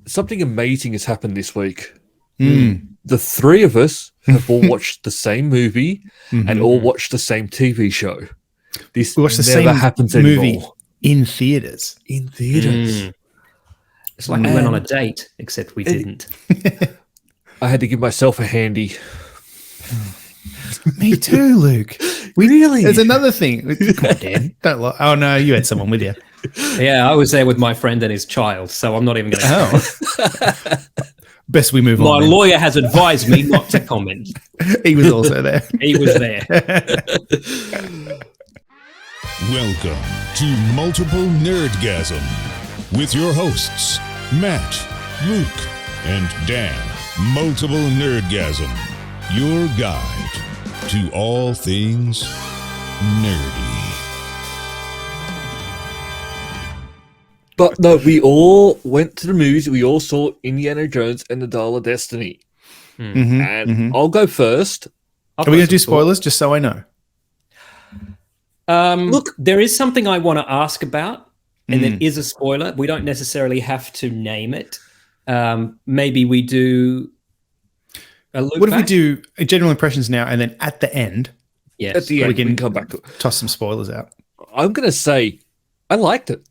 something amazing has happened this week. The three of us have all watched the same movie and all watched the same TV show. This We watched the never same happens movie anymore. in theaters. In theaters. It's like we went on a date, except we didn't. I had to give myself a handy. Me too, Luke. Really? There's another thing. Come on, Dan. Don't lie. Oh, no, you had someone with you. Yeah, I was there with my friend and his child, so I'm not even going to. Best we move My on. lawyer has advised me not to comment. He was also there. He was there. Welcome to Multiple Nerdgasm with your hosts, Matt, Luke, and Dan. Multiple Nerdgasm, your guide to all things nerdy. But no, we all went to the movies. We all saw Indiana Jones and the Dial of Destiny. And I'll go first. Are we going to do spoilers, just so I know? Look, there is something I want to ask about, and there is a spoiler. We don't necessarily have to name it. Maybe we do a look What if back? we do general impressions now, and then at the end, Yes. At the end, we can come back to it. toss some spoilers out? I'm going to say I liked it.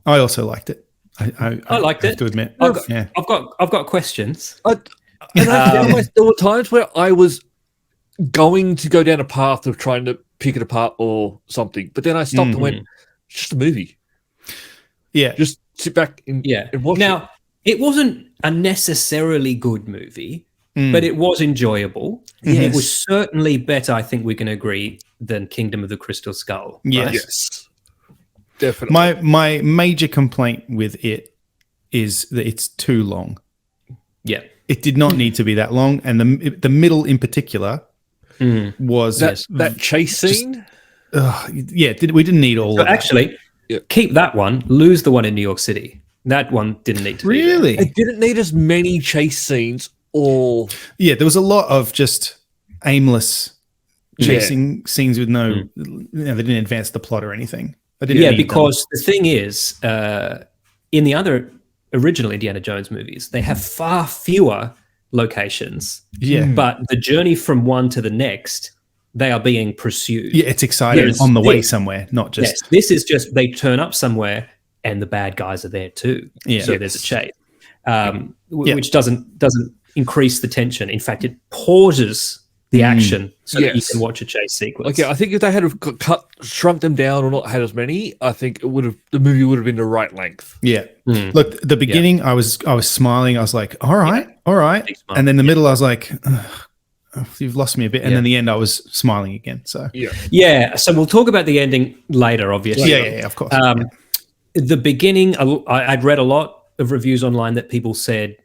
I also liked it. I liked have it. to admit. I've got questions. There were times where I was going to go down a path of trying to pick it apart or something, but then I stopped and went, it's just a movie. Yeah. Just sit back and watch it. Now, it wasn't a necessarily good movie, but it was enjoyable. It was certainly better, I think we can agree, than Kingdom of the Crystal Skull. Yes. Yes. Definitely. My major complaint with it is that it's too long. Yeah. It did not need to be that long, and the middle in particular was that chase scene. we didn't need all So of that. actually, keep that one, lose the one in New York City. That one didn't need to be there. Really? It didn't need as many chase scenes or Yeah, there was a lot of just aimless chasing scenes with no. They didn't advance the plot or anything. I didn't need them. Because the thing is, in the other original Indiana Jones movies, they have far fewer locations. Yeah. But the journey from one to the next, they are being pursued. Yeah, it's exciting Yes, on the way this- somewhere, not just. Yes, this is just they turn up somewhere and the bad guys are there too. Yeah. So there's a chase, which doesn't increase the tension. In fact, it pauses the action so that you can watch a chase sequence. I think if they had shrunk them down or not had as many, I think the movie would have been the right length. Yeah. Look, the beginning, I was smiling. I was like, all right. Big smile. And then the middle, I was like, you've lost me a bit. And then the end, I was smiling again. So Yeah, so we'll talk about the ending later, obviously. yeah, of course. The beginning, I'd read a lot of reviews online that people said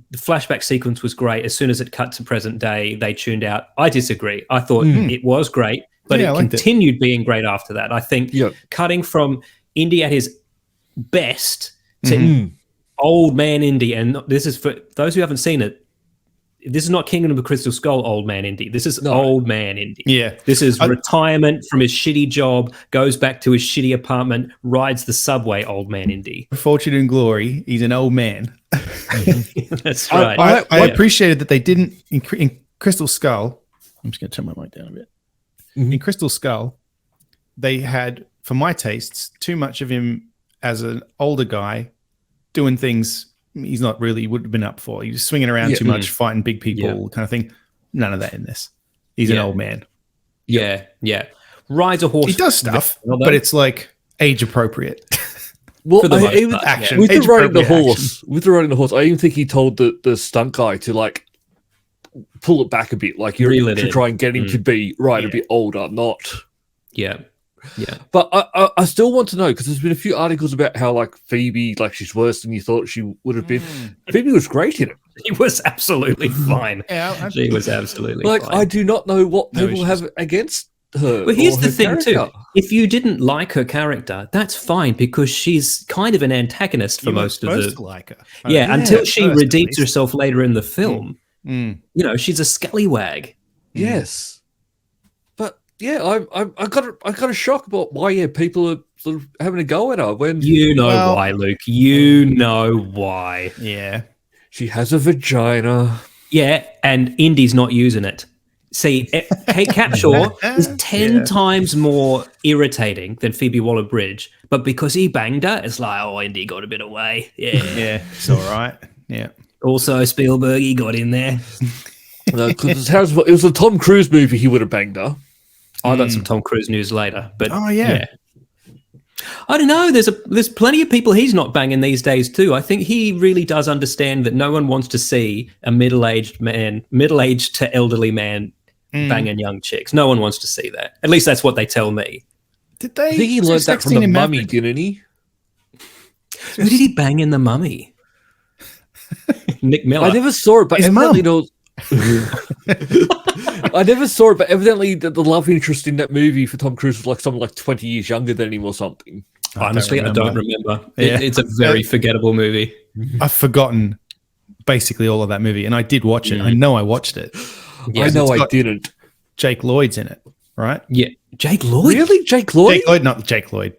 the flashback sequence was great. As soon as it cut to present day, they tuned out. I disagree. I thought it was great, but it continued being great after that. I think cutting from Indy at his best to old man Indy, and this is for those who haven't seen it, this is not Kingdom of the Crystal Skull old man Indy. This is old man Indy. Yeah. This is retirement from his shitty job, goes back to his shitty apartment, rides the subway old man Indy. Fortune and glory, he's an old man. That's right. I appreciated that they didn't, in Crystal Skull, I'm just going to turn my mic down a bit. In Crystal Skull, they had, for my tastes, too much of him as an older guy doing things he's not really would have been up for. He was swinging around too much, fighting big people, kind of thing. None of that in this. He's an old man. Yeah. Rides a horse. He does stuff, but it's like age appropriate. Well, For the most even part, action. with the Age riding the appropriate horse, I even think he told the stunt guy to like pull it back a bit, like Reel it to in. try and get him to be a bit older, not. Yeah. But I still want to know, because there's been a few articles about how like Phoebe, like she's worse than you thought she would have been. Phoebe was great in it. He was absolutely fine. She was absolutely Like fine. I do not know what people have against her. Well, here's or the her thing character. too. If you didn't like her character, that's fine, because she's kind of an antagonist for most of the. Like her. Until she first, at redeems least. herself later in the film. You know, she's a scallywag. Yes, but yeah, I got a shock about why people are sort of having a go at her when why, Luke. You know why. Yeah. she has a vagina. Yeah, and Indy's not using it. See, Kate Capshaw is 10 times more irritating than Phoebe Waller-Bridge, but because he banged her, it's like, oh, Indy got a bit away. Yeah, it's all right. Yeah. Also, Spielberg, he got in there. Because it was a Tom Cruise movie, he would have banged her. I got some Tom Cruise news later, but yeah. I don't know. There's plenty of people he's not banging these days too. I think he really does understand that no one wants to see a middle-aged to elderly man banging young chicks. No one wants to see that. At least that's what they tell me. Did they? I think he learned that from the Mummy, didn't he? Who did he bang in the Mummy? Nick Miller. I never saw it, but evidently I never saw it, but evidently the love interest in that movie for Tom Cruise was like someone like 20 years younger than him or something. Honestly, I don't remember. Yeah. It's a very forgettable movie. I've forgotten basically all of that movie, and I did watch it. I know I watched it. I know I didn't. Jake Lloyd's in it, right? Yeah. Jake Lloyd? Really? Jake Lloyd? Jake Lloyd, not Jake Lloyd.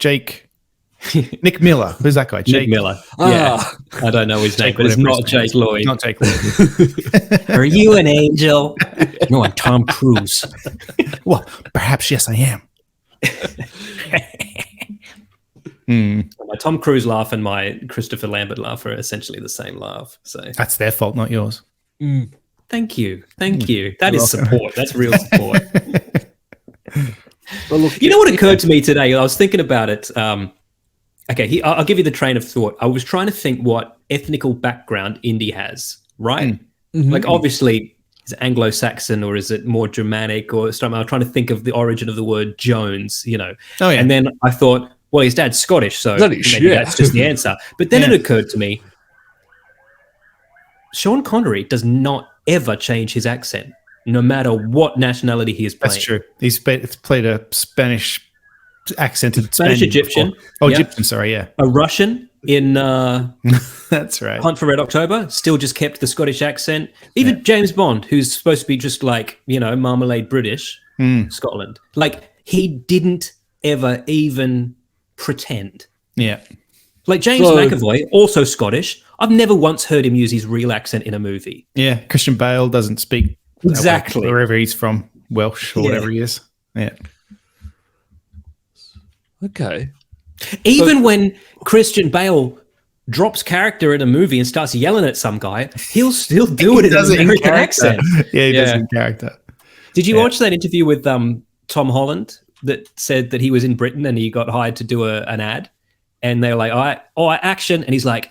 Nick Miller. Who's that guy? Nick Miller. Yeah. I don't know his name, but it's not Jake Lloyd. Not Jake Lloyd. Are you an angel? No, I'm Tom Cruise. Well, perhaps yes, I am. My Tom Cruise laugh and my Christopher Lambert laugh are essentially the same laugh. So that's their fault, not yours. Thank you. That is support. That's real support. Well, look, you know what occurred to me today? I was thinking about it. Okay, I'll give you the train of thought. I was trying to think what ethnical background Indy has, right? Like, obviously, is it Anglo-Saxon or is it more Germanic or something? I was trying to think of the origin of the word Jones, you know. Oh, yeah. And then I thought, well, his dad's Scottish, so maybe that's just the answer. But then it occurred to me, Sean Connery does not ever change his accent, no matter what nationality he is playing. That's true. He's played a Spanish accented Spanish Egyptian. Egyptian, sorry, yeah. A Russian in that's right. Hunt for Red October, still just kept the Scottish accent. Even James Bond, who's supposed to be just like, you know, marmalade British, Scotland. Like, he didn't ever even pretend. Yeah. Like James McAvoy, also Scottish. I've never once heard him use his real accent in a movie. Yeah. Christian Bale doesn't speak exactly wherever he's from, Welsh or whatever he is. Yeah. Okay. Even when Christian Bale drops character in a movie and starts yelling at some guy, he'll still do it in an American accent. Yeah, he does it in character. Did you watch that interview with Tom Holland that said that he was in Britain and he got hired to do an ad? And they're like, all right, action. And he's like,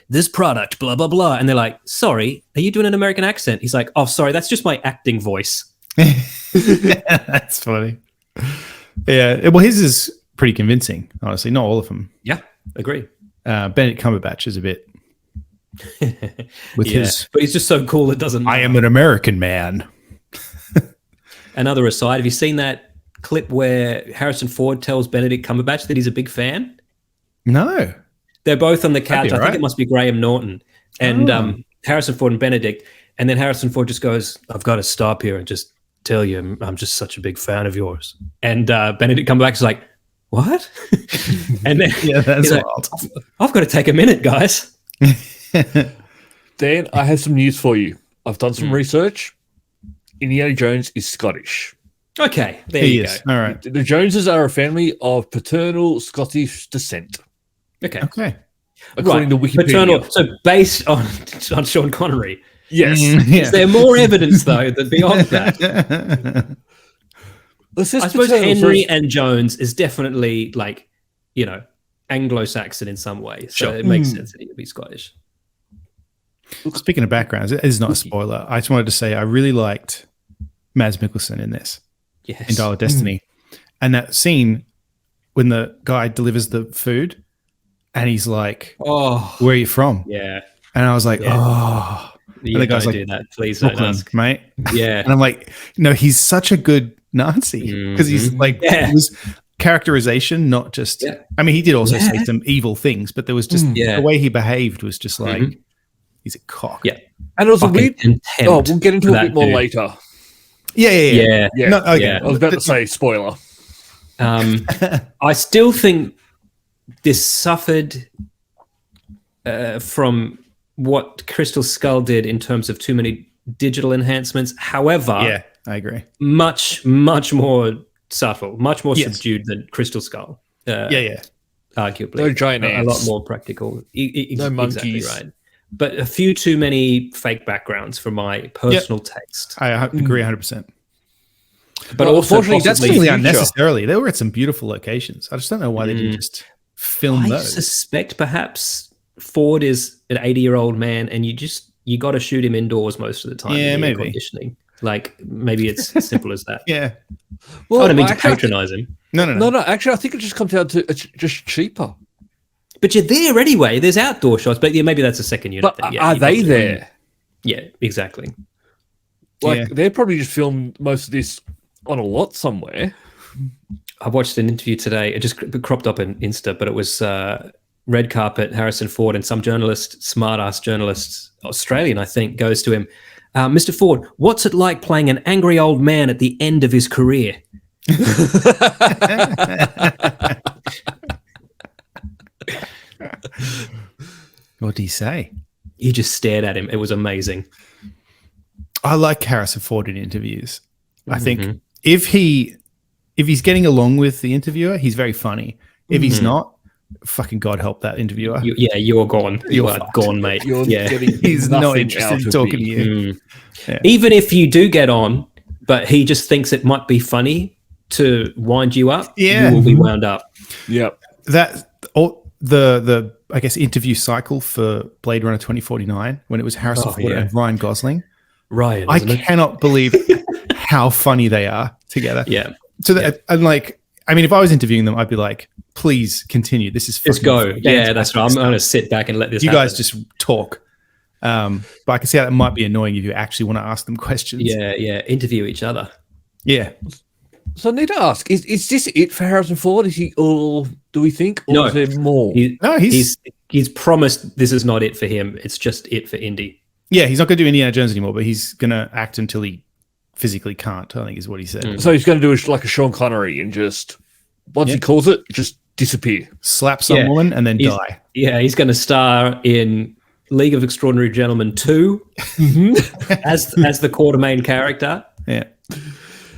this product, blah, blah, blah. And they're like, sorry, are you doing an American accent? He's like, oh, sorry, that's just my acting voice. That's funny. Yeah. Well, his is pretty convincing, honestly. Not all of them. Yeah, agree. Benedict Cumberbatch is a bit with his... But he's just so cool it doesn't matter. I am an American man. Another aside, have you seen that clip where Harrison Ford tells Benedict Cumberbatch that he's a big fan? No. They're both on the couch. Right. I think it must be Graham Norton and Harrison Ford and Benedict. And then Harrison Ford just goes, I've got to stop here and just tell you I'm just such a big fan of yours. And Benedict Cumberbatch is like, what? And then that's like, wild. I've got to take a minute, guys. Dan, I have some news for you. I've done some research. Indiana Jones is Scottish. Okay, there you go. All right. The Joneses are a family of paternal Scottish descent. Okay. According to Wikipedia. Paternal, so based on Sean Connery. Yes. Is there more evidence, though, that beyond that? I suppose Henry and Jones is definitely like, you know, Anglo-Saxon in some way. So it makes sense that he would be Scottish. Speaking of backgrounds, it is not a spoiler. I just wanted to say I really liked Mads Mikkelsen in this. Yes. In Dial of Destiny. And that scene when the guy delivers the food and he's like, oh, where are you from? Yeah. And I was like, oh. You and the guy's don't like, do that. Please don't ask. Mate. Yeah. And I'm like, no, he's such a good Nazi because he's like, it was characterization, not just, I mean, he did also say some evil things, but there was just the way he behaved was just like, he's a cock. Yeah. And it was a weird, we'll get into it a bit more later. Yeah. No, okay. Yeah. I was about to say spoiler. I still think this suffered from what Crystal Skull did in terms of too many digital enhancements. However, Yeah, I agree. much more subtle, much more subdued than Crystal Skull. Arguably. No giant a ants. lot more practical. No monkeys. Exactly right. But a few too many fake backgrounds for my personal taste. I agree 100%. But also, unfortunately, that's possibly really unnecessarily. They were at some beautiful locations. I just don't know why they didn't just film I those. suspect perhaps Ford is an 80-year-old man, and you got to shoot him indoors most of the time. Yeah, in air maybe. Conditioning. Like maybe it's as simple as that. Yeah. I don't mean to patronize him. No. Actually, I think it just comes down to it's just cheaper. But you're there anyway. There's outdoor shots, but yeah, maybe that's a second unit. But are they there? Yeah, exactly. They probably just filmed most of this on a lot somewhere. I watched an interview today. It just cropped up in Insta, but it was red carpet, Harrison Ford, and some journalist, smart-ass journalist, Australian, I think, goes to him, Mr. Ford, what's it like playing an angry old man at the end of his career? What did he say? He just stared at him. It was amazing. I like Harrison Ford in interviews. I think if he's getting along with the interviewer, he's very funny. If he's not, fucking God help that interviewer. You're gone. You're gone, mate. He's not interested in talking to you. Yeah. Even if you do get on, but he just thinks it might be funny to wind you up, you will be wound up. Yep. The I guess interview cycle for Blade Runner 2049 when it was Harrison Ford and Ryan Gosling. Ryan, I cannot believe how funny they are together. Yeah. And like, I mean, if I was interviewing them, I'd be like, please continue. This is let's go. fantastic. Yeah, that's right. I'm going to sit back and let this happen. Guys just talk. But I can see how that might be annoying if you actually want to ask them questions. Yeah. Interview each other. Yeah. So I need to ask, is this it for Harrison Ford? Is he all, do we think? Or is there more? He's promised this is not it for him. It's just it for Indy. Yeah, he's not going to do Indiana Jones anymore, but he's going to act until he physically can't, I think is what he said. So he's going to do like a Sean Connery and just, once he calls it, just disappear. Slap some woman and then die. Yeah, he's going to star in League of Extraordinary Gentlemen 2 as the Quartermain character. Yeah.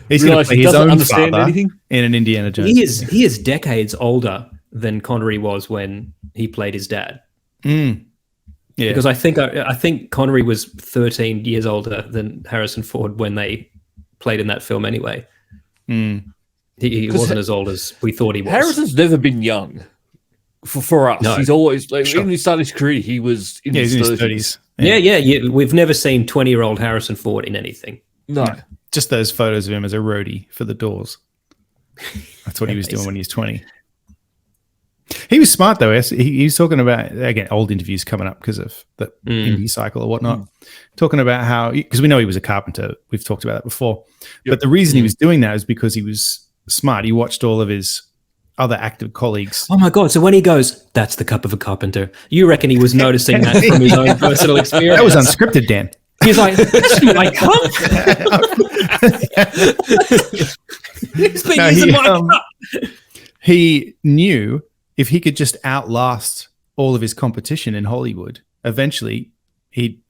He's going to play his own father in an Indiana Jones. He is decades older than Connery was when he played his dad. Yeah, because I think Connery was 13 years older than Harrison Ford when they played in that film. Anyway, he wasn't as old as we thought he was. Harrison's never been young for us. No. He's always like when he started his career, he was in his 30s. Yeah. We've never seen 20-year-old Harrison Ford in anything. No, just those photos of him as a roadie for the Doors. That's what he was doing when he was 20. He was smart though. He was talking about, again, old interviews coming up because of the indie cycle or whatnot. Talking about how, because we know he was a carpenter. We've talked about that before. Yep. But the reason he was doing that is because he was smart. He watched all of his other active colleagues. Oh my God. So when he goes, that's the cup of a carpenter. You reckon he was noticing that from his own personal experience? That was unscripted, Dan. He's like, that's my cup. He's been using my cup. He knew if he could just outlast all of his competition in Hollywood, eventually he'd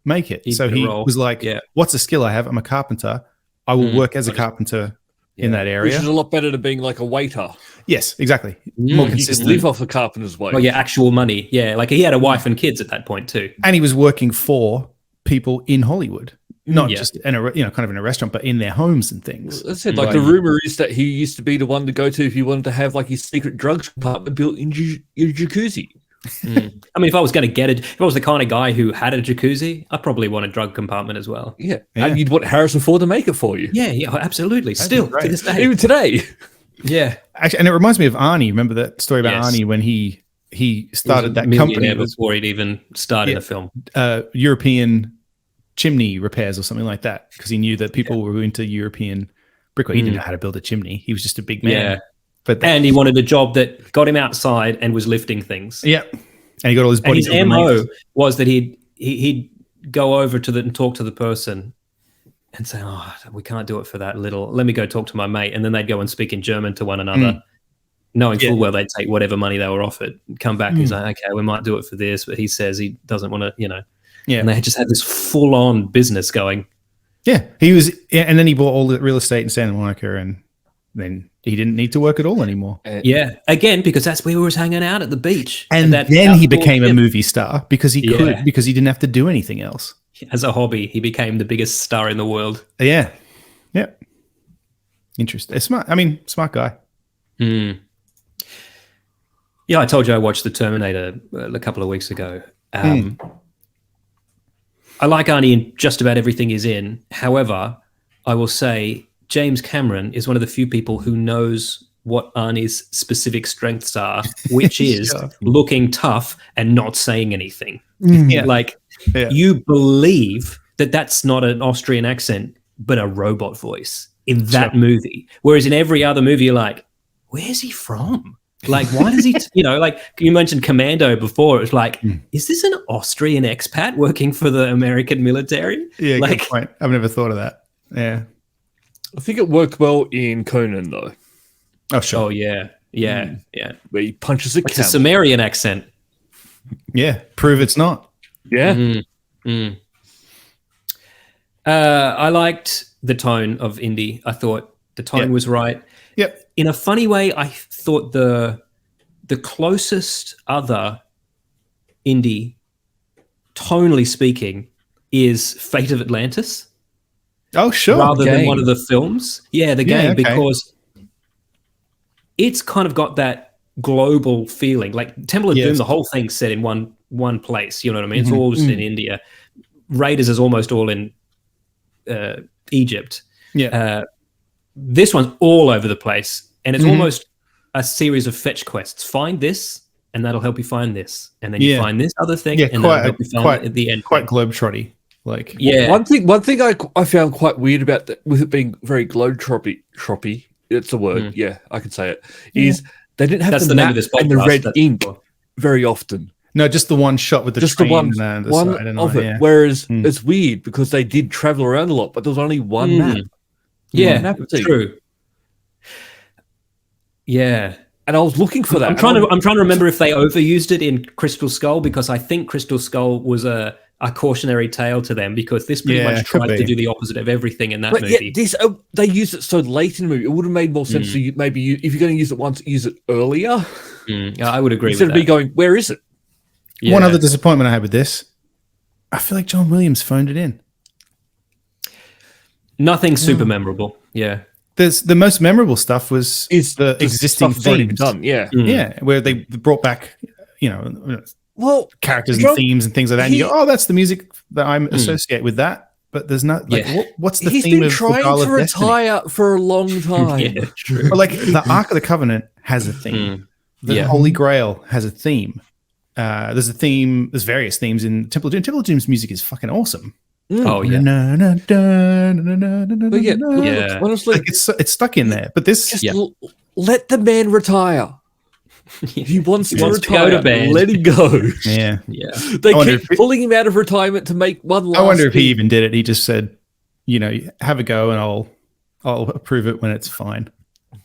make it. So he was like, what's a skill I have? I'm a carpenter. I will work as a carpenter in that area. Which is a lot better than being like a waiter. Yes, exactly. More consistent. You can live off a carpenter's wage. Well, yeah, actual money. Yeah, like he had a wife and kids at that point too. And he was working for people in Hollywood. Not just in a kind of in a restaurant, but in their homes and things. As I said, like the rumor is that he used to be the one to go to if you wanted to have like his secret drugs compartment built in your jacuzzi. I mean, if I was going to get it, if I was the kind of guy who had a jacuzzi, I'd probably want a drug compartment as well. Yeah. And you'd want Harrison Ford to make it for you. Yeah, absolutely. Still to this day, even today. Yeah, actually, and it reminds me of Arnie. Remember that story about Arnie when he started that company before he'd even started a film. European chimney repairs or something like that, because he knew that people were into European brickwork. He didn't know how to build a chimney. He was just a big man. Yeah. And he wanted a job that got him outside and was lifting things. Yeah. And he got all his body. And his MO was that he'd go over to and talk to the person and say, "Oh, we can't do it for that little. Let me go talk to my mate," and then they'd go and speak in German to one another, knowing full well they'd take whatever money they were offered. Come back, he's like, "Okay, we might do it for this," but he says he doesn't want to, Yeah, and they just had this full-on business going. Yeah, he was, and then he bought all the real estate in Santa Monica, and then he didn't need to work at all anymore. Again, because that's where he was hanging out at the beach. And then he became a movie star because he could, because he didn't have to do anything else. As a hobby, he became the biggest star in the world. Yeah. Interesting. Smart. I mean, smart guy. Yeah, I told you I watched The Terminator a couple of weeks ago. I like Arnie in just about everything he's in. However, I will say James Cameron is one of the few people who knows what Arnie's specific strengths are, which is looking tough and not saying anything. You believe that that's not an Austrian accent, but a robot voice in that movie. Whereas in every other movie, you're like, where's he from? Like, why does he, like you mentioned Commando before. It's like, is this an Austrian expat working for the American military? Yeah, good point. I've never thought of that. Yeah. I think it worked well in Conan, though. Oh, sure. Oh, yeah. Where he punches a It's a Sumerian accent. Yeah. Prove it's not. Yeah. I liked the tone of Indy. I thought the tone was right. Yep. In a funny way, I thought the closest other Indy, tonally speaking, is Fate of Atlantis. Oh, sure. Rather than one of the films. Yeah, the game, because it's kind of got that global feeling. Like Temple of Doom, the whole thing's set in one place. You know what I mean? It's all just in India. Raiders is almost all in Egypt. Yeah. This one's all over the place, and it's almost a series of fetch quests. Find this, and that'll help you find this, and then you find this other thing, and that'll help you find it at the end. Quite globetrotty. Like, one thing I found quite weird about that, with it being very globetroppy, it's a word. Yeah, I can say it. Is they didn't have the map and the red ink very often. No, just the one shot with the just train the one of it. Yeah. Whereas it's weird because they did travel around a lot, but there was only one map. Yeah, true. Yeah, and I was looking for that. I'm trying to remember if they overused it in Crystal Skull, because I think Crystal Skull was a cautionary tale to them, because this pretty much tried to do the opposite of everything in that movie. Yeah, they used it so late in the movie. It would have made more sense to maybe if you're going to use it once, use it earlier. I would agree instead with that. of me going, where is it? One other disappointment I had with this, I feel like John Williams phoned it in. Nothing super memorable. Yeah. There's the most memorable stuff is the existing themes. Done. Yeah. Yeah. Where they brought back, characters and themes and things like that. And you go, oh, that's the music that I'm associate with that. But there's not what's the theme of trying to retire for a long time. Yeah, true. But like the Ark of the Covenant has a theme. The Holy Grail has a theme. There's a theme. There's various themes in Temple of Doom. Temple of Doom's music is fucking awesome. Oh yeah. Honestly, like it's stuck in there. But this just let the man retire. He wants to retire. To bed. Let him go. Yeah. They keep pulling him out of retirement to make one last. I wonder if he even did it. He just said, have a go, and I'll approve it when it's fine.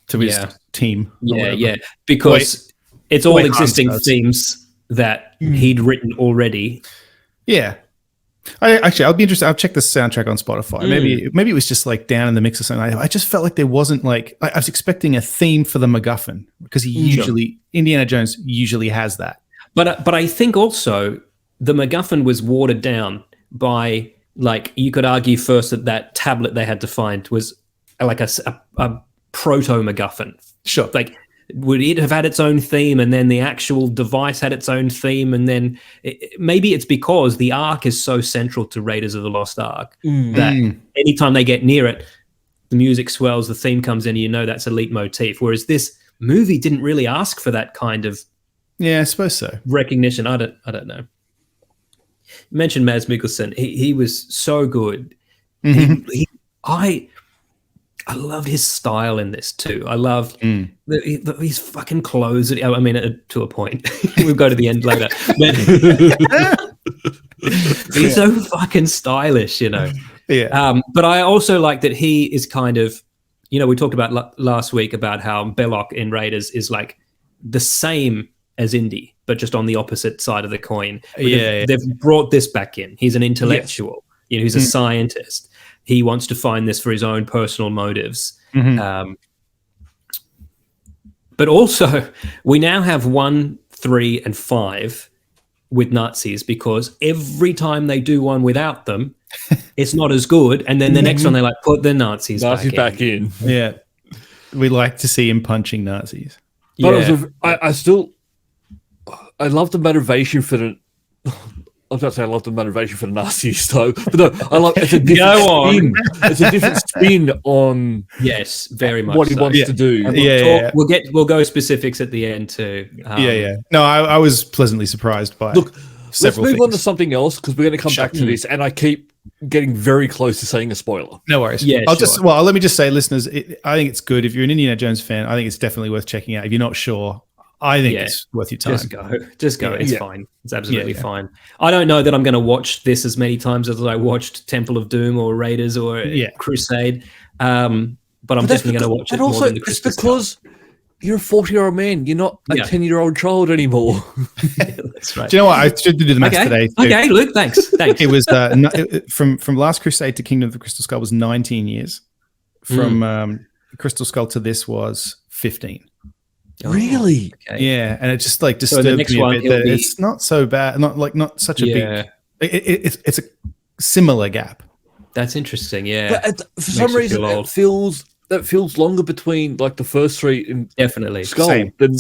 To his team. Yeah. Because it's all existing themes that he'd written already. Yeah. I'll be interested. I'll check the soundtrack on Spotify. Maybe it was just like down in the mix or something. I just felt like there wasn't I was expecting a theme for the MacGuffin, because Indiana Jones usually has that. But I think also the MacGuffin was watered down by, like, you could argue first that tablet they had to find was like a proto MacGuffin. Sure. Like, would it have had its own theme, and then the actual device had its own theme, and then maybe it's because the Ark is so central to Raiders of the Lost Ark that anytime they get near it, the music swells, the theme comes in, and that's a leitmotif. Whereas this movie didn't really ask for that kind of I suppose so recognition. I don't know. You mentioned Mads Mikkelsen. He was so good. I loved his style in this too. I loved his fucking clothes. I mean, to a point. We'll go to the end later. But he's so fucking stylish, Yeah. But I also like that he is kind of, we talked about last week about how Belloc in Raiders is like the same as Indy, but just on the opposite side of the coin. They've brought this back in. He's an intellectual. He's a scientist. He wants to find this for his own personal motives. But also, we now have 1, 3, and 5 with Nazis, because every time they do one without them, it's not as good. And then the next one, they like put the Nazis back in. Yeah. We like to see him punching Nazis. But I love the motivation for the. I was about to say I love the motivation for the Nazis, though. But no, I love it's a different spin. It's a different spin on very much what he wants to do. We'll go specifics at the end too. No, I was pleasantly surprised by. Look, let's move on to something else, because we're going to come back to this, and I keep getting very close to saying a spoiler. No worries. Yeah, let me just say, listeners, I think it's good. If you're an Indiana Jones fan, I think it's definitely worth checking out. If you're not sure, I think it's worth your time. Just go. It's fine. It's absolutely fine. I don't know that I'm going to watch this as many times as I watched Temple of Doom or Raiders or Crusade. But I'm definitely going to watch it. And also, it's because you're a 40-year-old man. You're not a 10-year-old child anymore. That's right. Do you know what? I should do the maths today. Okay, Luke, thanks. It was from Last Crusade to Kingdom of the Crystal Skull was 19 years. From Crystal Skull to this was 15. Really? Okay. Yeah, and it just like disturbed me a bit. It's not so bad. Not such a big. It's a similar gap. That's interesting. Yeah, but for some reason it feels longer between like the first 3 in definitely Skull. Same with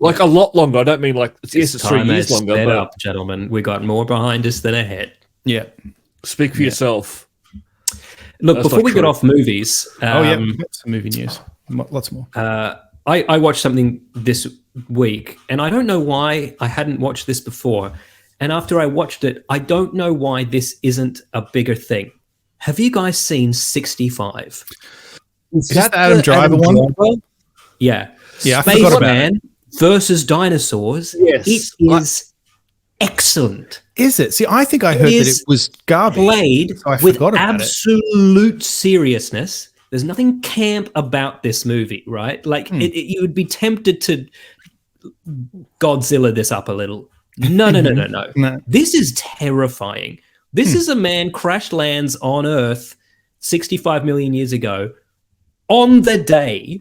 like a lot longer. I don't mean like it's 3 years longer. But up, gentlemen, we got more behind us than ahead. Yeah, speak for yourself. Look, before we get off movies, some movie news, lots more. I watched something this week, and I don't know why I hadn't watched this before. And after I watched it, I don't know why this isn't a bigger thing. Have you guys seen 65? Is that the Adam Driver one? Yeah. Yeah, I forgot about it. Versus Dinosaurs. Yes. It is excellent. Is it? See, I think I heard that it was garbage. Played with absolute seriousness. There's nothing camp about this movie, right? Like you would be tempted to Godzilla this up a little. No. This is terrifying. This is a man crash lands on Earth 65 million years ago on the day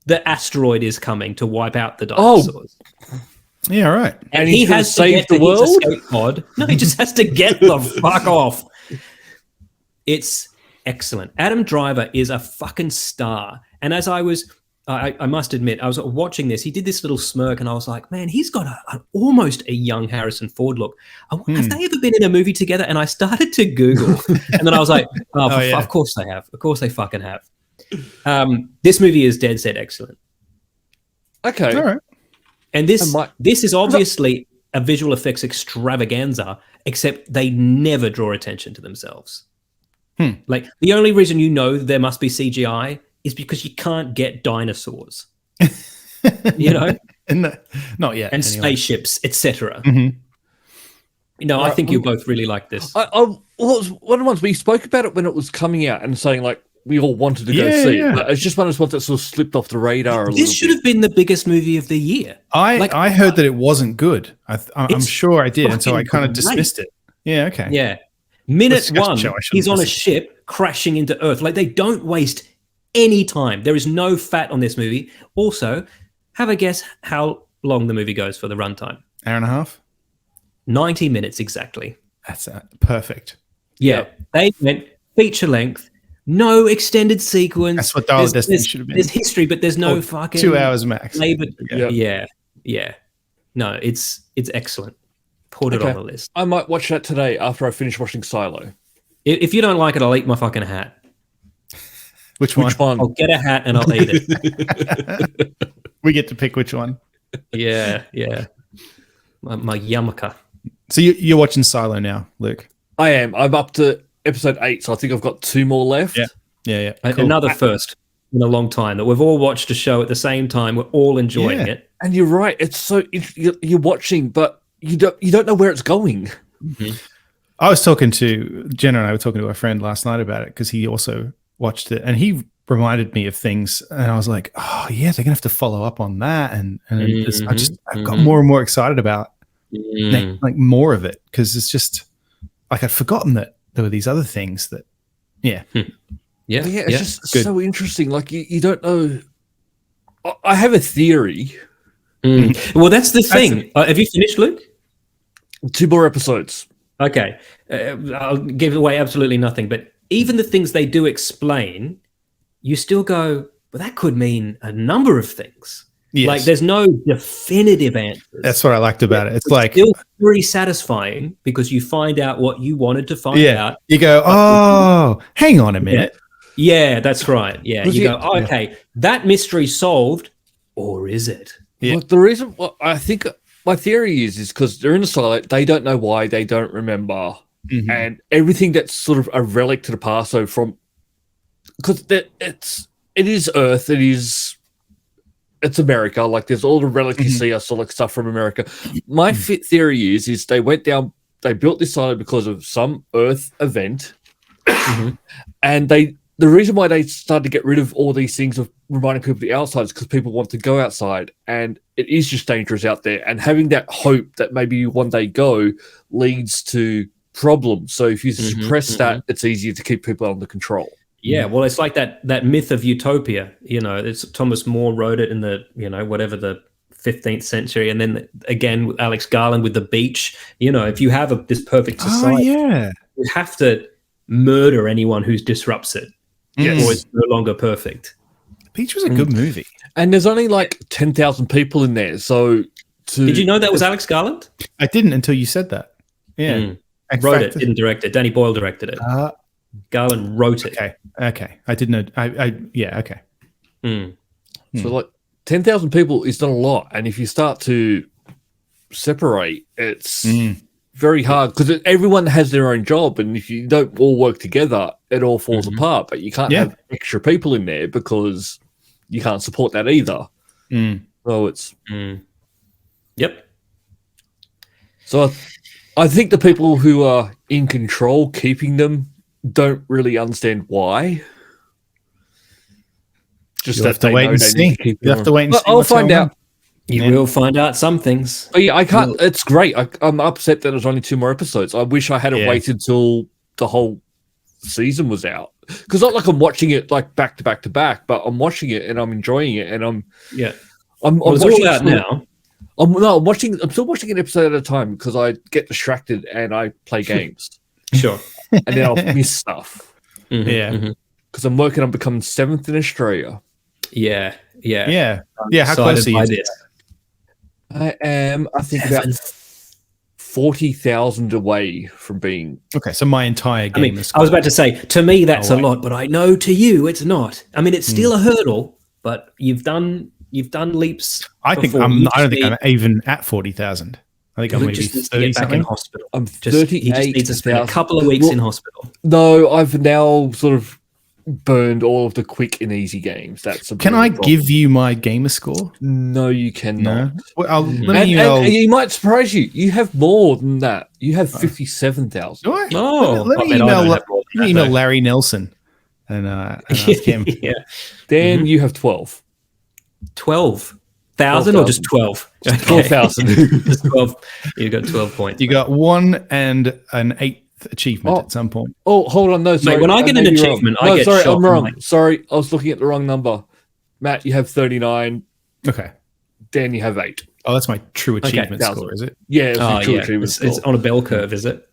the asteroid is coming to wipe out the dinosaurs. Yeah, right. And he has to save the world? Escape pod. No, he just has to get the fuck off. It's excellent. Adam Driver is a fucking star. And as I must admit, I was watching this. He did this little smirk, and I was like, man, he's got almost a young Harrison Ford look. Have they ever been in a movie together? And I started to Google, and then I was like, of course they have. Of course they fucking have. This movie is dead set excellent. Okay. All right. And this is obviously a visual effects extravaganza, except they never draw attention to themselves. Like, the only reason there must be CGI is because you can't get dinosaurs, not yet, and spaceships, etc. I think you'll both really like this. One of the ones we spoke about it when it was coming out and saying like we all wanted to go see it. But it's just one of those ones that sort of slipped off the radar a little bit. This should have been the biggest movie of the year. I heard that it wasn't good. I'm sure I did, and so I kind of dismissed it. Yeah, okay. Yeah. Minute 1, he's on a ship crashing into Earth. Like, they don't waste any time. There is no fat on this movie. Also, have a guess how long the movie goes for the runtime. Hour and a half? 90 minutes exactly. That's perfect. Yeah. They went feature length, no extended sequence. That's what Dial of Destiny should have been. There's history, but there's no fucking 2 hours max. Yeah. No, it's excellent. Put it on the list. I might watch that today after I finish watching Silo. If you don't like it, I'll eat my fucking hat. Which one? I'll get a hat and I'll eat it. We get to pick which one. Yeah. My yarmulke. So you're watching Silo now, Luke? I am. I'm up to episode 8, so I think I've got 2 more left. Yeah. Cool. Another first in a long time that we've all watched a show at the same time. We're all enjoying it. And you're right. It's so you're watching, but you don't know where it's going. I was talking to Jenna and I were talking to a friend last night about it because he also watched it and he reminded me of things and I was like, oh yeah, they're gonna have to follow up on that and I've got more and more excited about like more of it because it's just like I'd forgotten that there were these other things that it's just so interesting. Like you don't know. I have a theory. Well, that's the thing. Have you finished, Luke? 2 more episodes. Okay. I'll give away absolutely nothing. But even the things they do explain, you still go, well, that could mean a number of things. Yes. Like there's no definitive answers. That's what I liked about it. It's like still very satisfying because you find out what you wanted to find out. You go, oh, hang on a minute. Yeah, that's right. Yeah. You go, okay, that mystery solved, or is it? Yeah. Well, the reason I think my theory is because they're in the silent, they don't know why, they don't remember, and everything that's sort of a relic to the past. So because it is Earth, it's America. Like there's all the relics you see, I saw like stuff from America. My theory is they went down, they built this island because of some Earth event, and the reason why they started to get rid of all these things of reminding people of the outside is because people want to go outside and it is just dangerous out there. And having that hope that maybe you one day go leads to problems. So if you suppress that, it's easier to keep people under control. Yeah, well, it's like that myth of utopia. You know, it's Thomas More wrote it in the, whatever the 15th century. And then again, with Alex Garland with the beach, if you have this perfect society, you have to murder anyone who disrupts it. Or it's no longer perfect. Beach was a good movie. And there's only like 10,000 people in there. So did you know that was Alex Garland? I didn't until you said that. Yeah. Wrote it, didn't direct it. Danny Boyle directed it. Garland wrote it. Okay. I didn't know. Okay. So like 10,000 people is not a lot. And if you start to separate, it's very hard because everyone has their own job. And if you don't all work together, it all falls apart. But you can't have extra people in there because you can't support that either. So it's... Yep. So I think the people who are in control, keeping them, don't really understand why. Just You'll have to wait and see. You have to wait and see. I'll find out. You will find out some things. Oh, yeah, I can't. It's great. I'm upset that there's only 2 more episodes. I wish I had waited till the whole season was out. Because not like I'm watching it like back to back to back, but I'm watching it and I'm enjoying it. And I'm all out now. I'm still watching an episode at a time because I get distracted and I play games. Sure. And then I'll miss stuff. Because I'm working on becoming 7th in Australia. Yeah. How close are you to this? I am, I think, about 40,000 away from being... Okay, so my entire game is... I was about to say, to me, that's a lot, but I know to you, it's not. I mean, it's still a hurdle, but you've done leaps. I don't think I'm even at 40,000. I think I'm maybe 30 back in hospital. I'm 38. He just needs to spend a couple of weeks in hospital. No, I've now sort of burned all of the quick and easy games. Can I give you my gamer score? No, you cannot. No. Well, and it might surprise you. You have more than that. You have 57,000. Do I? Oh, let me email Larry Nelson and ask him. Dan, you have 12. 12,000 or just 12? 12,000. Just 12. You got 12 points. You got 1 and an 8th achievement at some point. Oh, hold on. No, sorry. Mate, when I get an achievement, I get sorry, shot. I'm wrong. Sorry, I was looking at the wrong number. Matt, you have 39. Okay. Dan, you have 8. Oh, that's my true achievement score, is it? Yeah, it's true achievement score. It's on a bell curve, is it?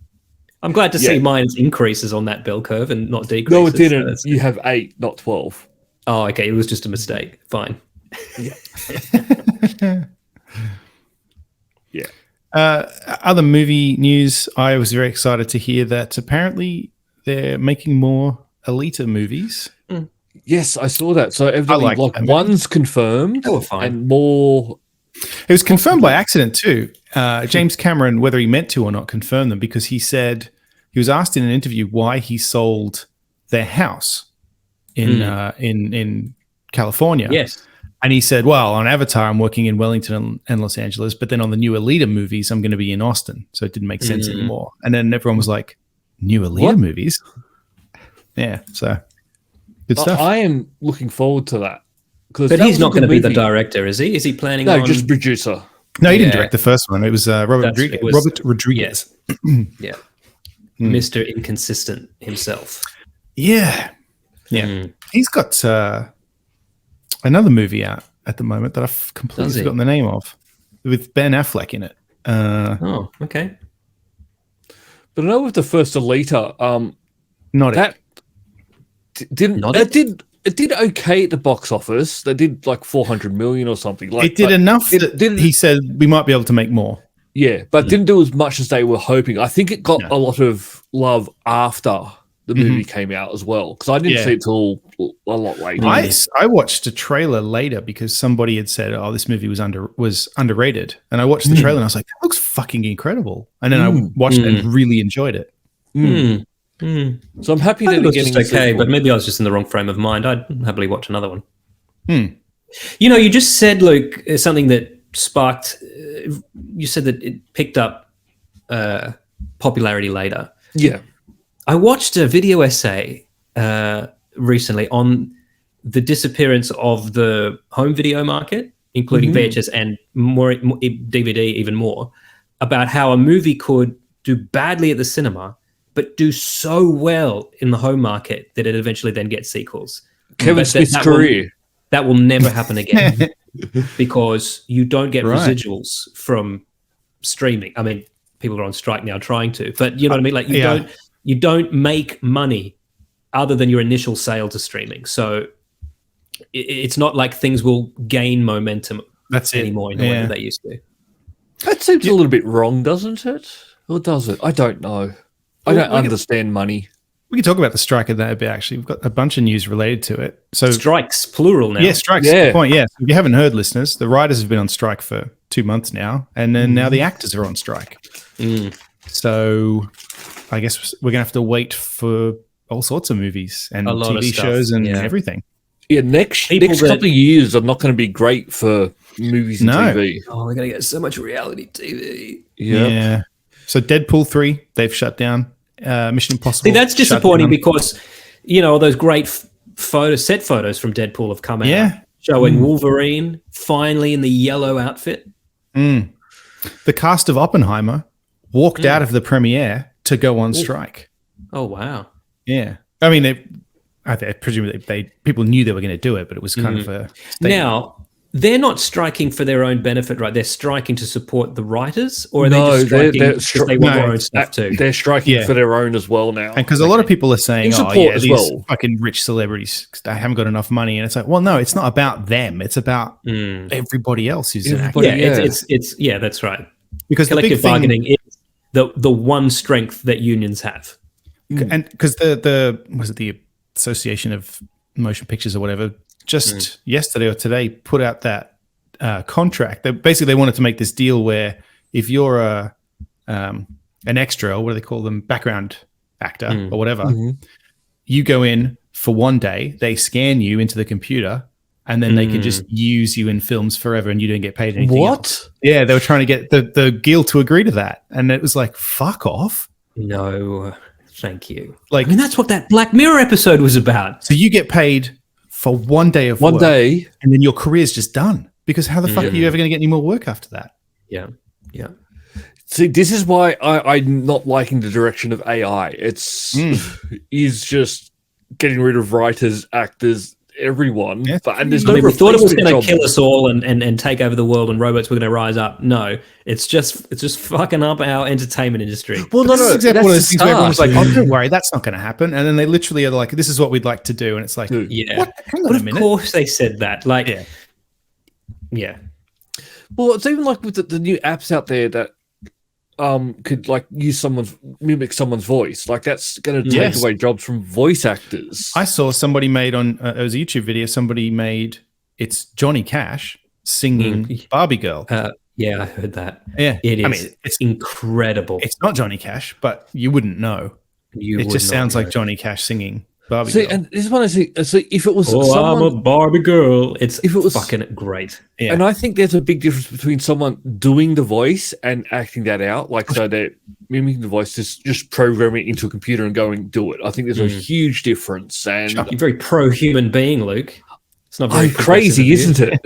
I'm glad to see mine's increases on that bell curve and not decreases. No, it didn't. You have 8, not 12. Oh, okay. It was just a mistake. Fine. Yeah. Other movie news, I was very excited to hear that apparently they're making more Alita movies. Yes, I saw that. So evidently, like one's confirmed, they were fine. And more. It was confirmed by accident too. James Cameron, whether he meant to or not, confirmed them because he said he was asked in an interview why he sold their house in California. Yes. And he said, well, on Avatar, I'm working in Wellington and Los Angeles, but then on the new Alita movies, I'm going to be in Austin. So it didn't make sense anymore. And then everyone was like, new Alita movies? Yeah, so good stuff. I am looking forward to that. But he's not going to be the director, is he? Is he planning on... No, just producer. No, he didn't direct the first one. It was Robert Rodriguez. Yeah. Mr. Inconsistent himself. Yeah. Yeah. He's got another movie out at the moment that I've completely forgotten the name of, with Ben Affleck in it. Oh, okay. But I know with the first Alita, not that it. It did okay at the box office. They did like 400 million or something. Like, it did enough that he said we might be able to make more. Yeah, but didn't do as much as they were hoping. I think it got a lot of love after the movie came out as well, because I didn't see it till a lot later. I watched a trailer later because somebody had said, "Oh, this movie was underrated," and I watched the trailer and I was like, "That looks fucking incredible!" And then I watched it and really enjoyed it. So I'm happy that it was just okay, but maybe I was just in the wrong frame of mind. I'd happily watch another one. You know, you just said, Luke, something that sparked. You said that it picked up popularity later. Yeah. I watched a video essay recently on the disappearance of the home video market, including VHS and more DVD, even more, about how a movie could do badly at the cinema, but do so well in the home market that it eventually then gets sequels. Kevin Smith's career. That will never happen again because you don't get residuals from streaming. I mean, people are on strike now trying to, but you know what I mean? Like you don't make money other than your initial sale to streaming. So it's not like things will gain momentum anymore in the way that they used to. That seems a little bit wrong, doesn't it? Or does it? I don't know. I don't understand money. We can talk about the strike of that a bit, actually. We've got a bunch of news related to it. So strikes, plural now. Yeah, strikes. Good point. Yeah. If you haven't heard, listeners, the writers have been on strike for 2 months now, and then now the actors are on strike. So I guess we're going to have to wait for all sorts of movies and TV shows and everything. Yeah, next couple of years are not going to be great for movies and TV. Oh, we're going to get so much reality TV. Yeah. So Deadpool 3, they've shut down. Mission Impossible. See, that's disappointing because, you know, those great set photos from Deadpool have come out showing Wolverine finally in the yellow outfit. The cast of Oppenheimer walked out of the premiere to go on strike. Oh, wow. Yeah. I mean, I presume people knew they were going to do it, but it was kind of a statement. Now, they're not striking for their own benefit, right? They're striking to support the writers, or are they just striking because they want their own stuff too? They're striking for their own as well now. And because a lot of people are saying, these fucking rich celebrities, they haven't got enough money. And it's like, well, no, it's not about them. It's about everybody else who's an actor. Yeah, that's right. Because collective bargaining is the one strength that unions have. And because the Association of Motion Pictures or whatever, just yesterday or today put out that contract. They wanted to make this deal where if you're an extra, or what do they call them, background actor or whatever, you go in for 1 day, they scan you into the computer, and then they can just use you in films forever, and you don't get paid anything. Else. Yeah, they were trying to get the Guild to agree to that, and it was like, fuck off. No, thank you. Like, I mean, that's what that Black Mirror episode was about. So you get paid for 1 day of work, and then your career's just done. Because how the fuck are you ever going to get any more work after that? Yeah. See, this is why I'm not liking the direction of AI. Is just getting rid of writers, actors, everyone. Yeah. And there's we thought it was going to kill us all and take over the world, and robots were going to rise up. No, it's just fucking up our entertainment industry. Well, no, exactly one of those things where everyone's like, "Oh, don't worry, that's not going to happen," and then they literally are like, "This is what we'd like to do," and it's like, "Yeah, hang on a minute." Of course, they said that. Like, yeah. Well, it's even like with the new apps out there that could like mimic someone's voice. Like that's going to take away jobs from voice actors. I saw somebody made on it was a YouTube video. Somebody made it's Johnny Cash singing Barbie Girl. Yeah, I heard that. Yeah, it is. I mean, it's incredible. It's not Johnny Cash, but you wouldn't know. It just sounds like Johnny Cash singing. Barbie See, girl. and this is one I see. So if it was I'm someone, a Barbie girl. If it was fucking great. Yeah. and I think there's a big difference between someone doing the voice and acting that out, like so they're mimicking the voice, just program it into a computer and going do it. I think there's a huge difference. And You're very pro-human being, Luke. It's not very crazy, isn't it?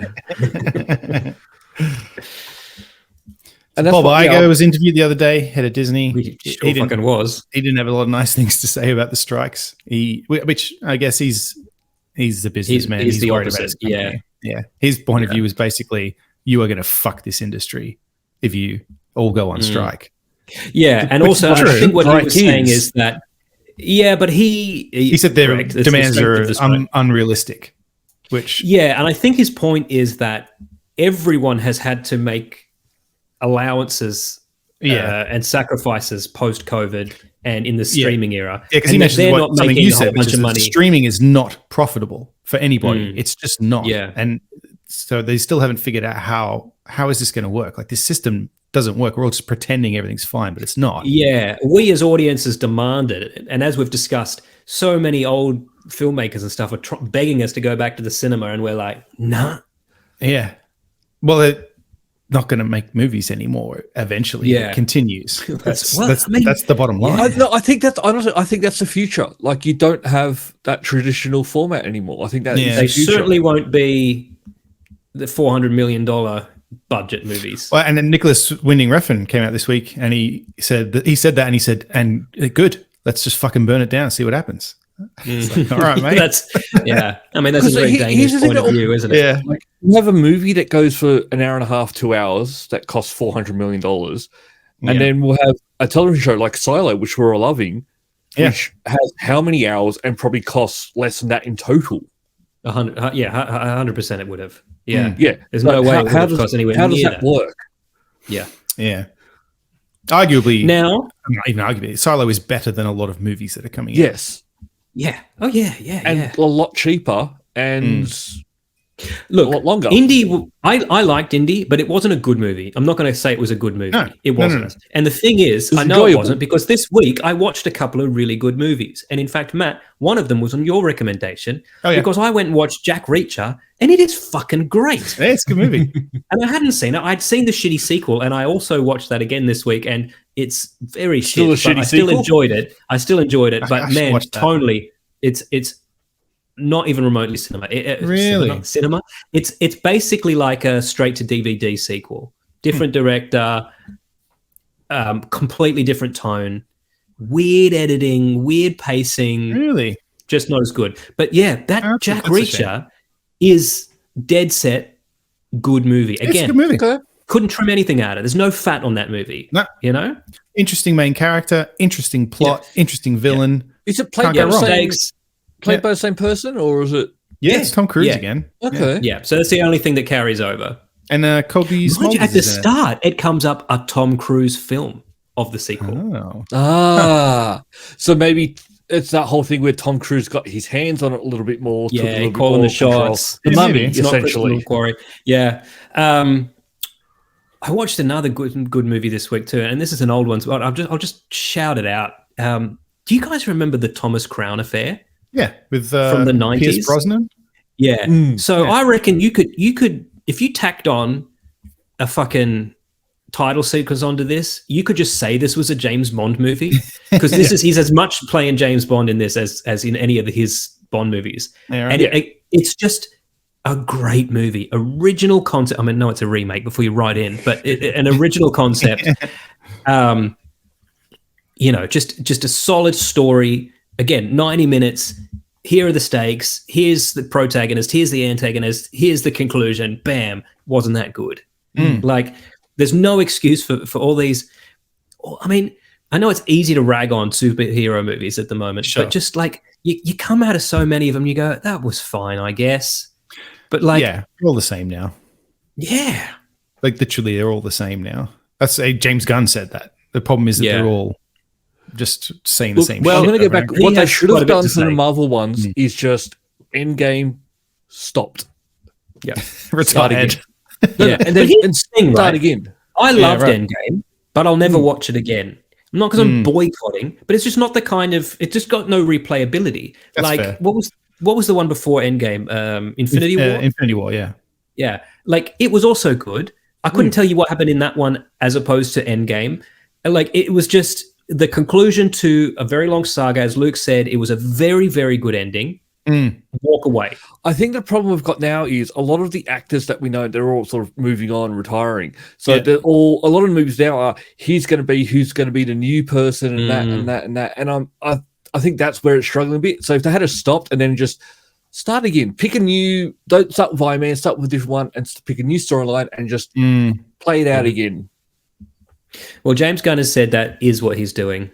And Bob Iger was interviewed the other day, head of Disney. He fucking was. He didn't have a lot of nice things to say about the strikes. Which I guess he's the businessman. He's the worried opposite. about his yeah. His point of view is basically, you are going to fuck this industry if you all go on strike. Yeah, and also I think what he was saying is that, but he said their demands are unrealistic. Which and I think his point is that everyone has had to make allowances and sacrifices post-COVID and in the streaming era. Yeah, because he mentioned something you said, which is that streaming is not profitable for anybody. It's just not. Yeah. And so they still haven't figured out how is this going to work? Like, this system doesn't work. We're all just pretending everything's fine, but it's not. Yeah, we as audiences demanded it. And as we've discussed, so many old filmmakers and stuff are begging us to go back to the cinema, and we're like, nah. Yeah. Well, they're not going to make movies anymore eventually. It continues. That's the bottom line. I think that's the future. Like, you don't have that traditional format anymore. I think that is they the future. certainly won't be the $400 million budget movies. Well, and then Nicholas Winding Refn came out this week, and he said that, and good, let's just fucking burn it down, see what happens. Like, all right, mate. I mean, that's a very dangerous point of view, isn't it? Yeah. Like, you have a movie that goes for an hour and a half, 2 hours, that costs $400 million. And then we'll have a television show like Silo, which we're all loving, which has how many hours and probably costs less than that in total. 100% it would have. Yeah. Yeah. There's no way it would have cost anywhere How does near that work? Yeah. Yeah. Arguably, now, not even arguably, Silo is better than a lot of movies that are coming out. Yes. Yeah. Oh, yeah. And a lot cheaper and look, a lot longer. Indy, I liked Indy, but it wasn't a good movie. I'm not going to say it was a good movie. No, it wasn't. No. And the thing is, I know enjoyable. it wasn't, because this week I watched a couple of really good movies. And in fact, Matt, one of them was on your recommendation because I went and watched Jack Reacher, and it is fucking great. Yeah, it's a good movie. And I hadn't seen it. I'd seen the shitty sequel, and I also watched that again this week, and it's very Still shit. But I still enjoyed it. But man, tonally, it's not even remotely cinema. Really? Cinema. It's basically like a straight to DVD sequel. Different director, completely different tone, weird editing, weird pacing. Really? Just not as good. But yeah, that Jack Reacher is dead set good movie. Again, it's a good movie. Okay. Couldn't trim anything out of it. There's no fat on that movie. No. You know? Interesting main character, interesting plot, interesting villain. Is it played by the same person, or is it? Yeah, it's Tom Cruise again. Okay. Yeah, so that's the only thing that carries over. And Colby Smulders at the start, it comes up a Tom Cruise film of the sequel. Oh. So maybe it's that whole thing where Tom Cruise got his hands on it a little bit more. Yeah, calling the shots. The Mummy, it's essentially. Not Quarry. Yeah. I watched another good movie this week too, and this is an old one, so I'll just shout it out. Do you guys remember the Thomas Crown affair? Yeah, with from the 90s. Pierce Brosnan. Yeah. I reckon you could if you tacked on a fucking title sequence onto this, you could just say this was a James Bond movie, because he's as much playing James Bond in this as in any of his Bond movies. Yeah, right. And it's just a great movie. Original concept. I mean, no, it's a remake before you write in, but an original concept. Just a solid story. Again, 90 minutes. Here are the stakes. Here's the protagonist. Here's the antagonist. Here's the conclusion. Bam. Wasn't that good? Like, there's no excuse for all these. I mean, I know it's easy to rag on superhero movies at the moment, but just like you come out of so many of them, you go, that was fine, I guess. But like, yeah, they're all the same now. Yeah. Like, literally, they're all the same now. James Gunn said that. The problem is that they're all just saying the same shit. Well, I'm going to go back. What they should have done for the Marvel ones is just Endgame stopped. Yeah. Retired. And then start again. I loved Endgame, but I'll never watch it again. Not because I'm boycotting, but it's just not the kind of. It just got no replayability. That's like fair. what was the one before Endgame? Infinity War. Infinity War, yeah. Yeah, like it was also good. I couldn't tell you what happened in that one as opposed to Endgame. Like it was just the conclusion to a very long saga. As Luke said, it was a very, very good ending. Walk away. I think the problem we've got now is a lot of the actors that we know, they're all sort of moving on, retiring. So they're all, a lot of the movies now are who's going to be the new person and that and that and that. And I think that's where it's struggling a bit. So if they had to stop and then just start again, don't start with Iron Man, start with a different one and pick a new storyline and just play it out again. Well, James Gunn has said that is what he's doing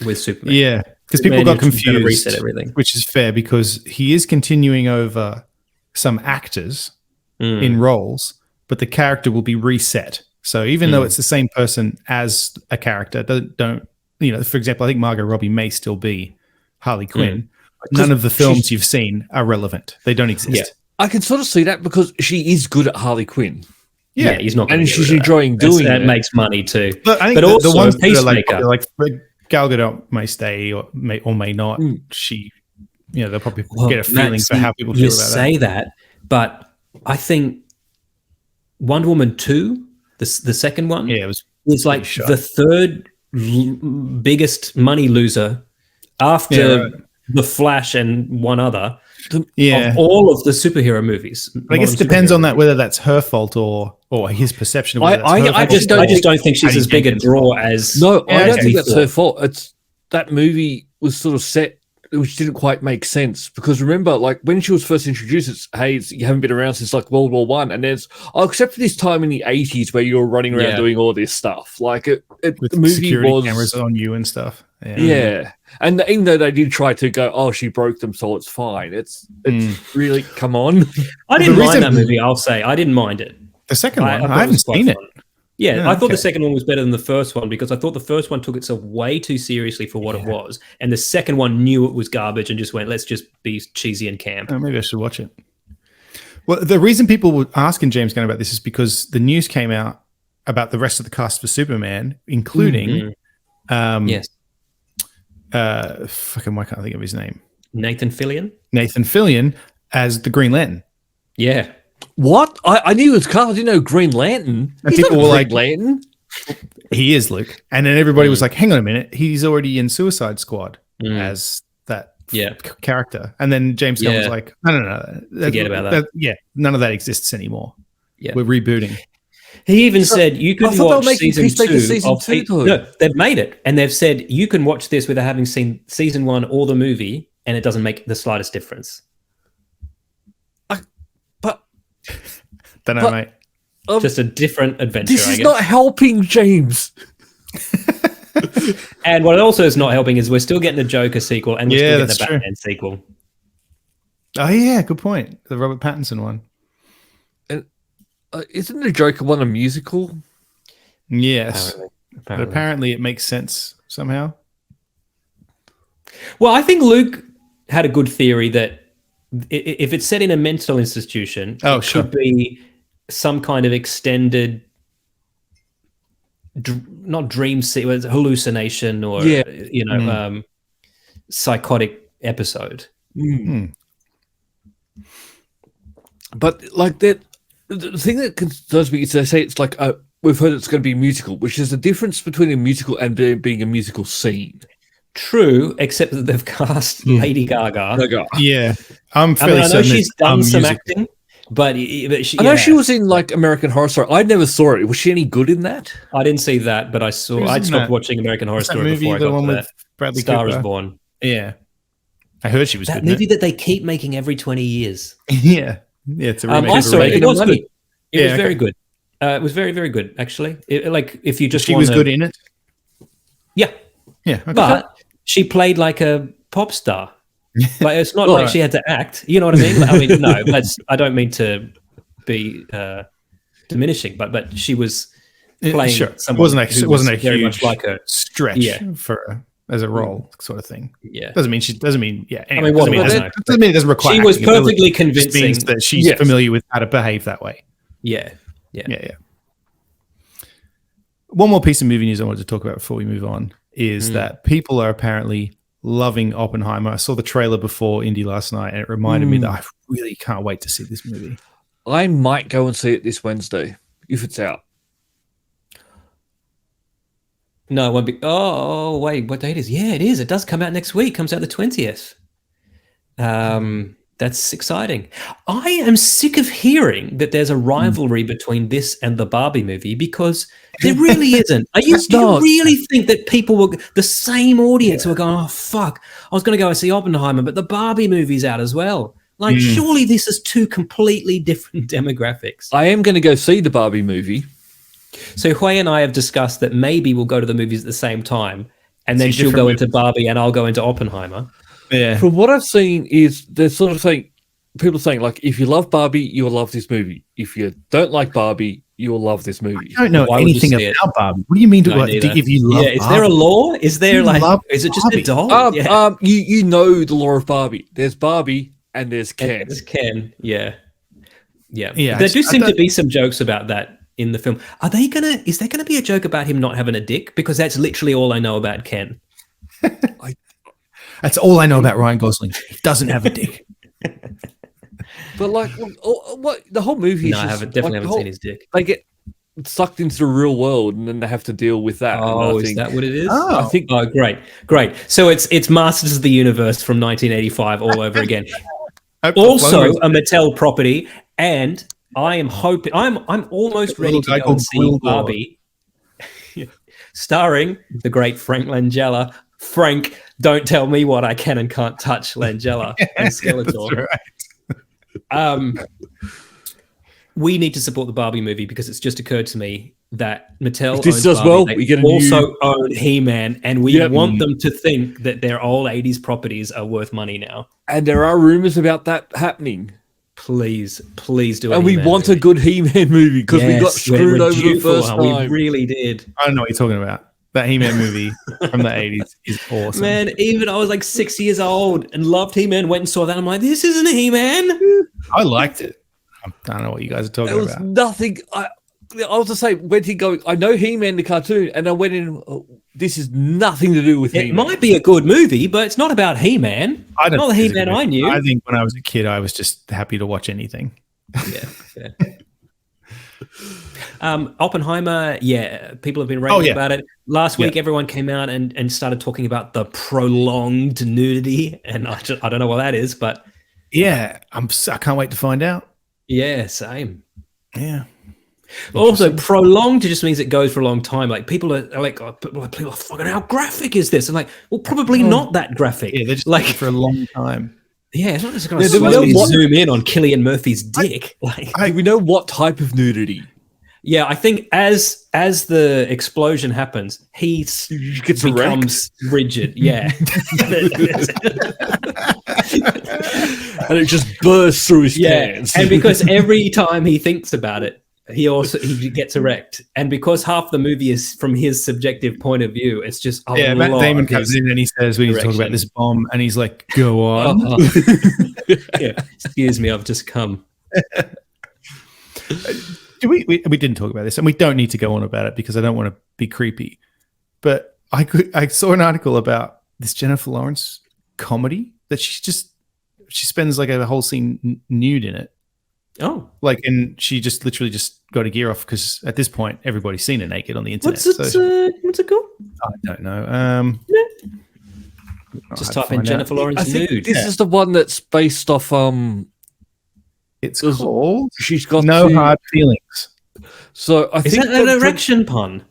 with Superman. Yeah, because people got confused, reset everything, which is fair because he is continuing over some actors in roles, but the character will be reset. So even though it's the same person as a character, don't for example, I think Margot Robbie may still be Harley Quinn. None of the films you've seen are relevant. They don't exist. Yeah. I can sort of see that because she is good at Harley Quinn. Yeah, he's not, and she's enjoying doing it. That makes money too. But I think also the ones Peacemaker, that are like Gal Gadot may stay or may not. She, they'll probably get a feeling for how people feel about that. You say that, but I think Wonder Woman 2, the second one, was like the third biggest money loser after The Flash and one other. Of all of the superhero movies. I guess it depends on that, whether that's her fault or his perception of I just don't think she's as big a draw as. No, I don't think that's her fault. It's that movie was sort of set, which didn't quite make sense because remember, like when she was first introduced, you haven't been around since like World War One, and there's except for this time in the 80s where you were running around doing all this stuff. Like with the movie security cameras on you and stuff. Yeah. And even though they did try to go, she broke them, so it's fine. It's really, come on. I didn't mind that movie, I'll say. I didn't mind it. The second one, I haven't seen it. Yeah, I thought the second one was better than the first one because I thought the first one took itself way too seriously for what it was. And the second one knew it was garbage and just went, let's just be cheesy and camp. Oh, maybe I should watch it. Well, the reason people were asking James Gunn about this is because the news came out about the rest of the cast for Superman, including... yes. Why can't I think of his name? Nathan Fillion as the Green Lantern. Yeah. What? I knew it was Carl. I didn't know Green Lantern. And people were like, Lantern. He is, Luke. And then everybody was like, hang on a minute. He's already in Suicide Squad as that character. And then James Gunn was like, no. Forget about that. None of that exists anymore. Yeah. We're rebooting. He even said you can watch season 2. No, they've made it. And they've said you can watch this without having seen season 1 or the movie, and it doesn't make the slightest difference. Don't know, mate. Just a different adventure. This is not helping, James. And what also is not helping is we're still getting the Joker sequel and we're still getting the Batman sequel. Oh, yeah, good point. The Robert Pattinson one. Isn't the Joker one a musical? Yes. But apparently it makes sense somehow. Well, I think Luke had a good theory that if it's set in a mental institution, it could be some kind of extended, not dream sequence, hallucination or, psychotic episode. But like that, the thing that concerns me is they say it's like we've heard it's going to be a musical, which is the difference between a musical and being a musical scene. True, except that they've cast Lady Gaga. Yeah, I'm fairly I know she's done some acting, but she, I know she was in like American Horror Story. I never saw it. Was she any good in that? I didn't see that, but I saw. I'd stopped watching American Horror Story before I got to that. Bradley Star Cooper. Is Born. Yeah, I heard she was that good. Movie that they keep making every 20 years. Yeah, it's a remake. I saw it. It was good. It was very good. It was very, very good, actually. Like if you just she was good in it. Yeah, yeah, okay. But she played like a pop star. Like it's not like she had to act. You know what I mean? I mean, no, I don't mean to be diminishing, but she was playing. Sure, it wasn't a very much like a stretch for as a role sort of thing. Yeah, doesn't mean. Anyway, I mean, doesn't mean it doesn't require. She was perfectly convincing. It just means that she's familiar with how to behave that way. Yeah. one more piece of movie news I wanted to talk about before we move on is that people are apparently loving Oppenheimer. I saw the trailer before Indy last night, and it reminded me that I really can't wait to see this movie. I might go and see it this Wednesday if it's out. No, it won't be. Oh, wait, what date is? Yeah, it is. It does come out next week. Comes out the 20th. That's exciting. I am sick of hearing that there's a rivalry between this and the Barbie movie because there really isn't. Do you really think that people were the same audience who were going, oh, fuck, I was going to go and see Oppenheimer, but the Barbie movie's out as well? Like, surely this is two completely different demographics. I am going to go see the Barbie movie. So Hui and I have discussed that maybe we'll go to the movies at the same time, and then she'll go into Barbie and I'll go into Oppenheimer. Yeah. From what I've seen is they're sort of saying, people saying, like, if you love Barbie, you'll love this movie. If you don't like Barbie, you'll love this movie. I don't know anything about Barbie. What do you mean if you love Is there a law? Is there is it just a doll? You know the law of Barbie. There's Barbie and there's Ken. There's Ken, yeah. There do seem to be some jokes about that in the film. Is there gonna be a joke about him not having a dick? Because that's literally all I know about Ken. That's all I know about Ryan Gosling. He doesn't have a dick. But like, what the whole movie? No, I definitely haven't seen his dick. They get sucked into the real world, and then they have to deal with that. Oh, is that what it is? I think. Oh, great. So it's Masters of the Universe from 1985 all over again. Also a Mattel property, and I am hoping I'm almost ready to go and see Barbie, starring the great Frank Langella. Frank, don't tell me what I can and can't touch, Langella and Skeletor. Right. We need to support the Barbie movie because it's just occurred to me that Mattel owns Barbie. Well, they we get own He-Man, and we want them to think that their old 80s properties are worth money now. And there are rumors about that happening. Please do it. And we want a good He-Man movie because we got screwed over the first time. We really did. I don't know what you're talking about. That He-Man movie from the 80s is awesome. Man, even I was like 6 years old and loved He-Man, went and saw that. I'm like, this isn't He-Man. I liked it. I don't know what you guys are talking about. Nothing. I was to say, when he go, I know He-Man the cartoon, and I went in, this is nothing to do with He-Man. It might be a good movie, but it's not about He-Man. Not the He-Man I knew. I think when I was a kid, I was just happy to watch anything. Yeah. Oppenheimer, people have been raving about it. Last week, everyone came out and started talking about the prolonged nudity, and I don't know what that is, but I can't wait to find out. Yeah, same. Yeah. Also, prolonged just means it goes for a long time. Like people are like, people are fucking, how graphic is this? And like, well, probably not that graphic. Yeah, they're just like for a long time. Yeah, it's not just going to slowly zoom in on Cillian Murphy's dick. We know what type of nudity. Yeah, I think as the explosion happens, he becomes rigid. Yeah. And it just bursts through his pants. And because every time he thinks about it, he gets erect. And because half the movie is from his subjective point of view, it's just Matt Damon comes in and he says, we need to talk about this bomb, and he's like, go on. Excuse me, I've just come. We didn't talk about this, and we don't need to go on about it because I don't want to be creepy. But I saw an article about this Jennifer Lawrence comedy that she spends like a whole scene nude in it. Oh, and she just literally just got a gear off because at this point everybody's seen her naked on the internet. What's it called? I don't know. Just type in Jennifer Lawrence nude. This is the one that's based off. It's called. She's got no hard feelings. So I think that an erection pun?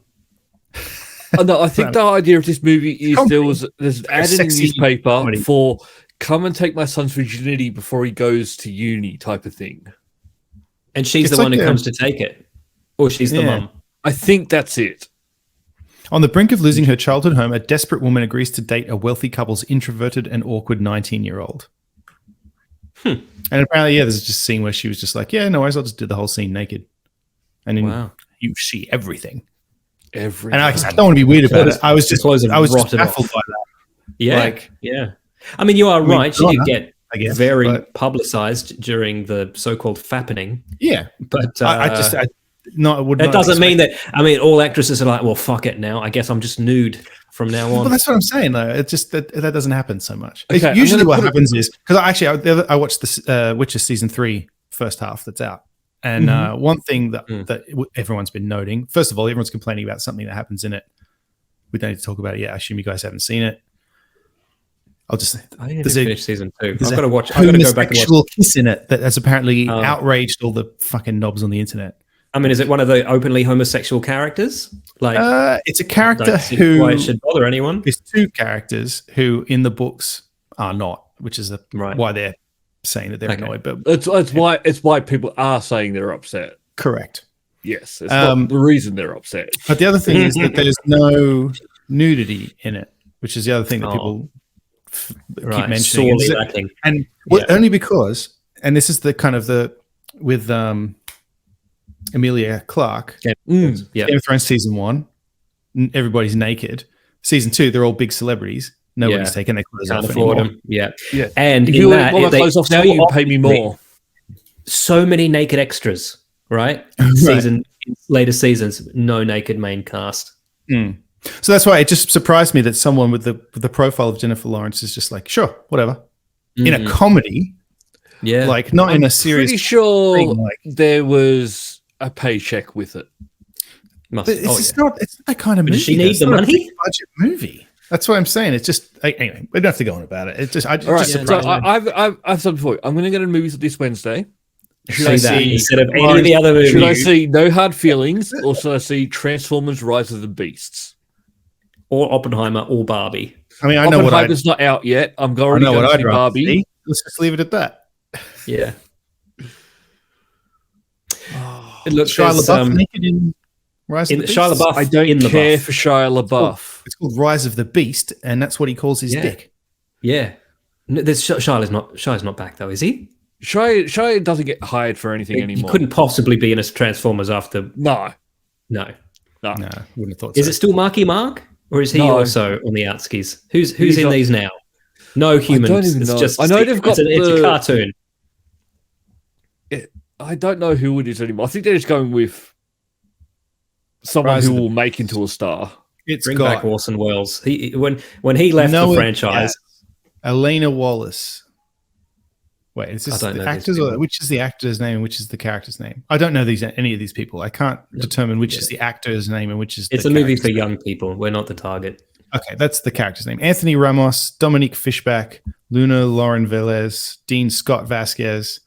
No, I think the idea of this movie is there's an ad in the newspaper for come and take my son's virginity before he goes to uni type of thing. And she's the one who comes to take it, or she's the mum. I think that's it. On the brink of losing her childhood home, a desperate woman agrees to date a wealthy couple's introverted and awkward 19-year-old. And apparently, there's just a scene where she was just like, no worries, I'll just do the whole scene naked. And then you see everything. And I don't want to be weird about it. I was just baffled by that. Yeah. I mean, you are right. She did get very publicized during the so-called fappening. Yeah. But That doesn't mean that. I mean, all actresses are like, well, fuck it now. I guess I'm just nude from now on. Well, that's what I'm saying, though. It's just that doesn't happen so much. Okay, Usually, what happens is because I watched the Witcher season 3 first half that's out, and one thing that everyone's been noting. First of all, everyone's complaining about something that happens in it. We don't need to talk about it yet. I assume you guys haven't seen it. I'll just say I didn't finish season 2. There's I've got to watch. I've got to go back and watch. Kiss in it that has apparently outraged all the fucking knobs on the internet. I mean, is it one of the openly homosexual characters? Like, it's a character who why it should bother anyone. There's 2 characters who in the books are not, which is why they're saying that they're annoyed. But it's why people are saying they're upset. Correct. Yes, it's not the reason they're upset. But the other thing is that there's no nudity in it, which is the other thing that people keep mentioning. And only because, and this is the kind of with Emilia Clarke. Game of Thrones season 1, everybody's naked. Season 2, they're all big celebrities. Nobody's taking their clothes off anymore. Them. Yeah. And if you want my clothes off now, you pay me more. So many naked extras, right? Later seasons, no naked main cast. So that's why it just surprised me that someone with the profile of Jennifer Lawrence is just like, sure, whatever. In a comedy, like not in a serious. Pretty sure thing, there was a paycheck with it. It's not that kind of movie. Does she need the money? Budget movie. That's what I'm saying. It's just anyway. We don't have to go on about it. I've said before. I'm going to go to movies this Wednesday. Should I see instead of any of the other movies? Should I see No Hard Feelings, or should I see Transformers: Rise of the Beasts? Or Oppenheimer or Barbie. I mean, I know Oppenheimer's not out yet. I'm going to see Barbie. See. Let's just leave it at that. Yeah. It looks Shia LaBeouf naked in Rise of the Beast. Shia LaBeouf. I don't care for Shia LaBeouf. It's called Rise of the Beast, and that's what he calls his dick. Yeah. Shia's not back though, is he? Shia doesn't get hired for anything anymore. He couldn't possibly be in a Transformers after. No. Wouldn't have thought. Is it still Marky Mark? Or is he also on the outskis? Who's in these now? No humans. I don't even know. Just I know they've got it's a cartoon. I don't know who it is anymore. I think they're just going with someone who will make into a star. Bring back Orson Welles. When he left the franchise, Elena Wallace. Wait, is this the actors, or which is the actor's name and which is the character's name? I don't know any of these people. I can't determine which is the actor's name and which is. It's a movie for young people. We're not the target. Okay, that's the character's name. Anthony Ramos, Dominique Fishback, Luna Lauren Velez, Dean Scott Vasquez.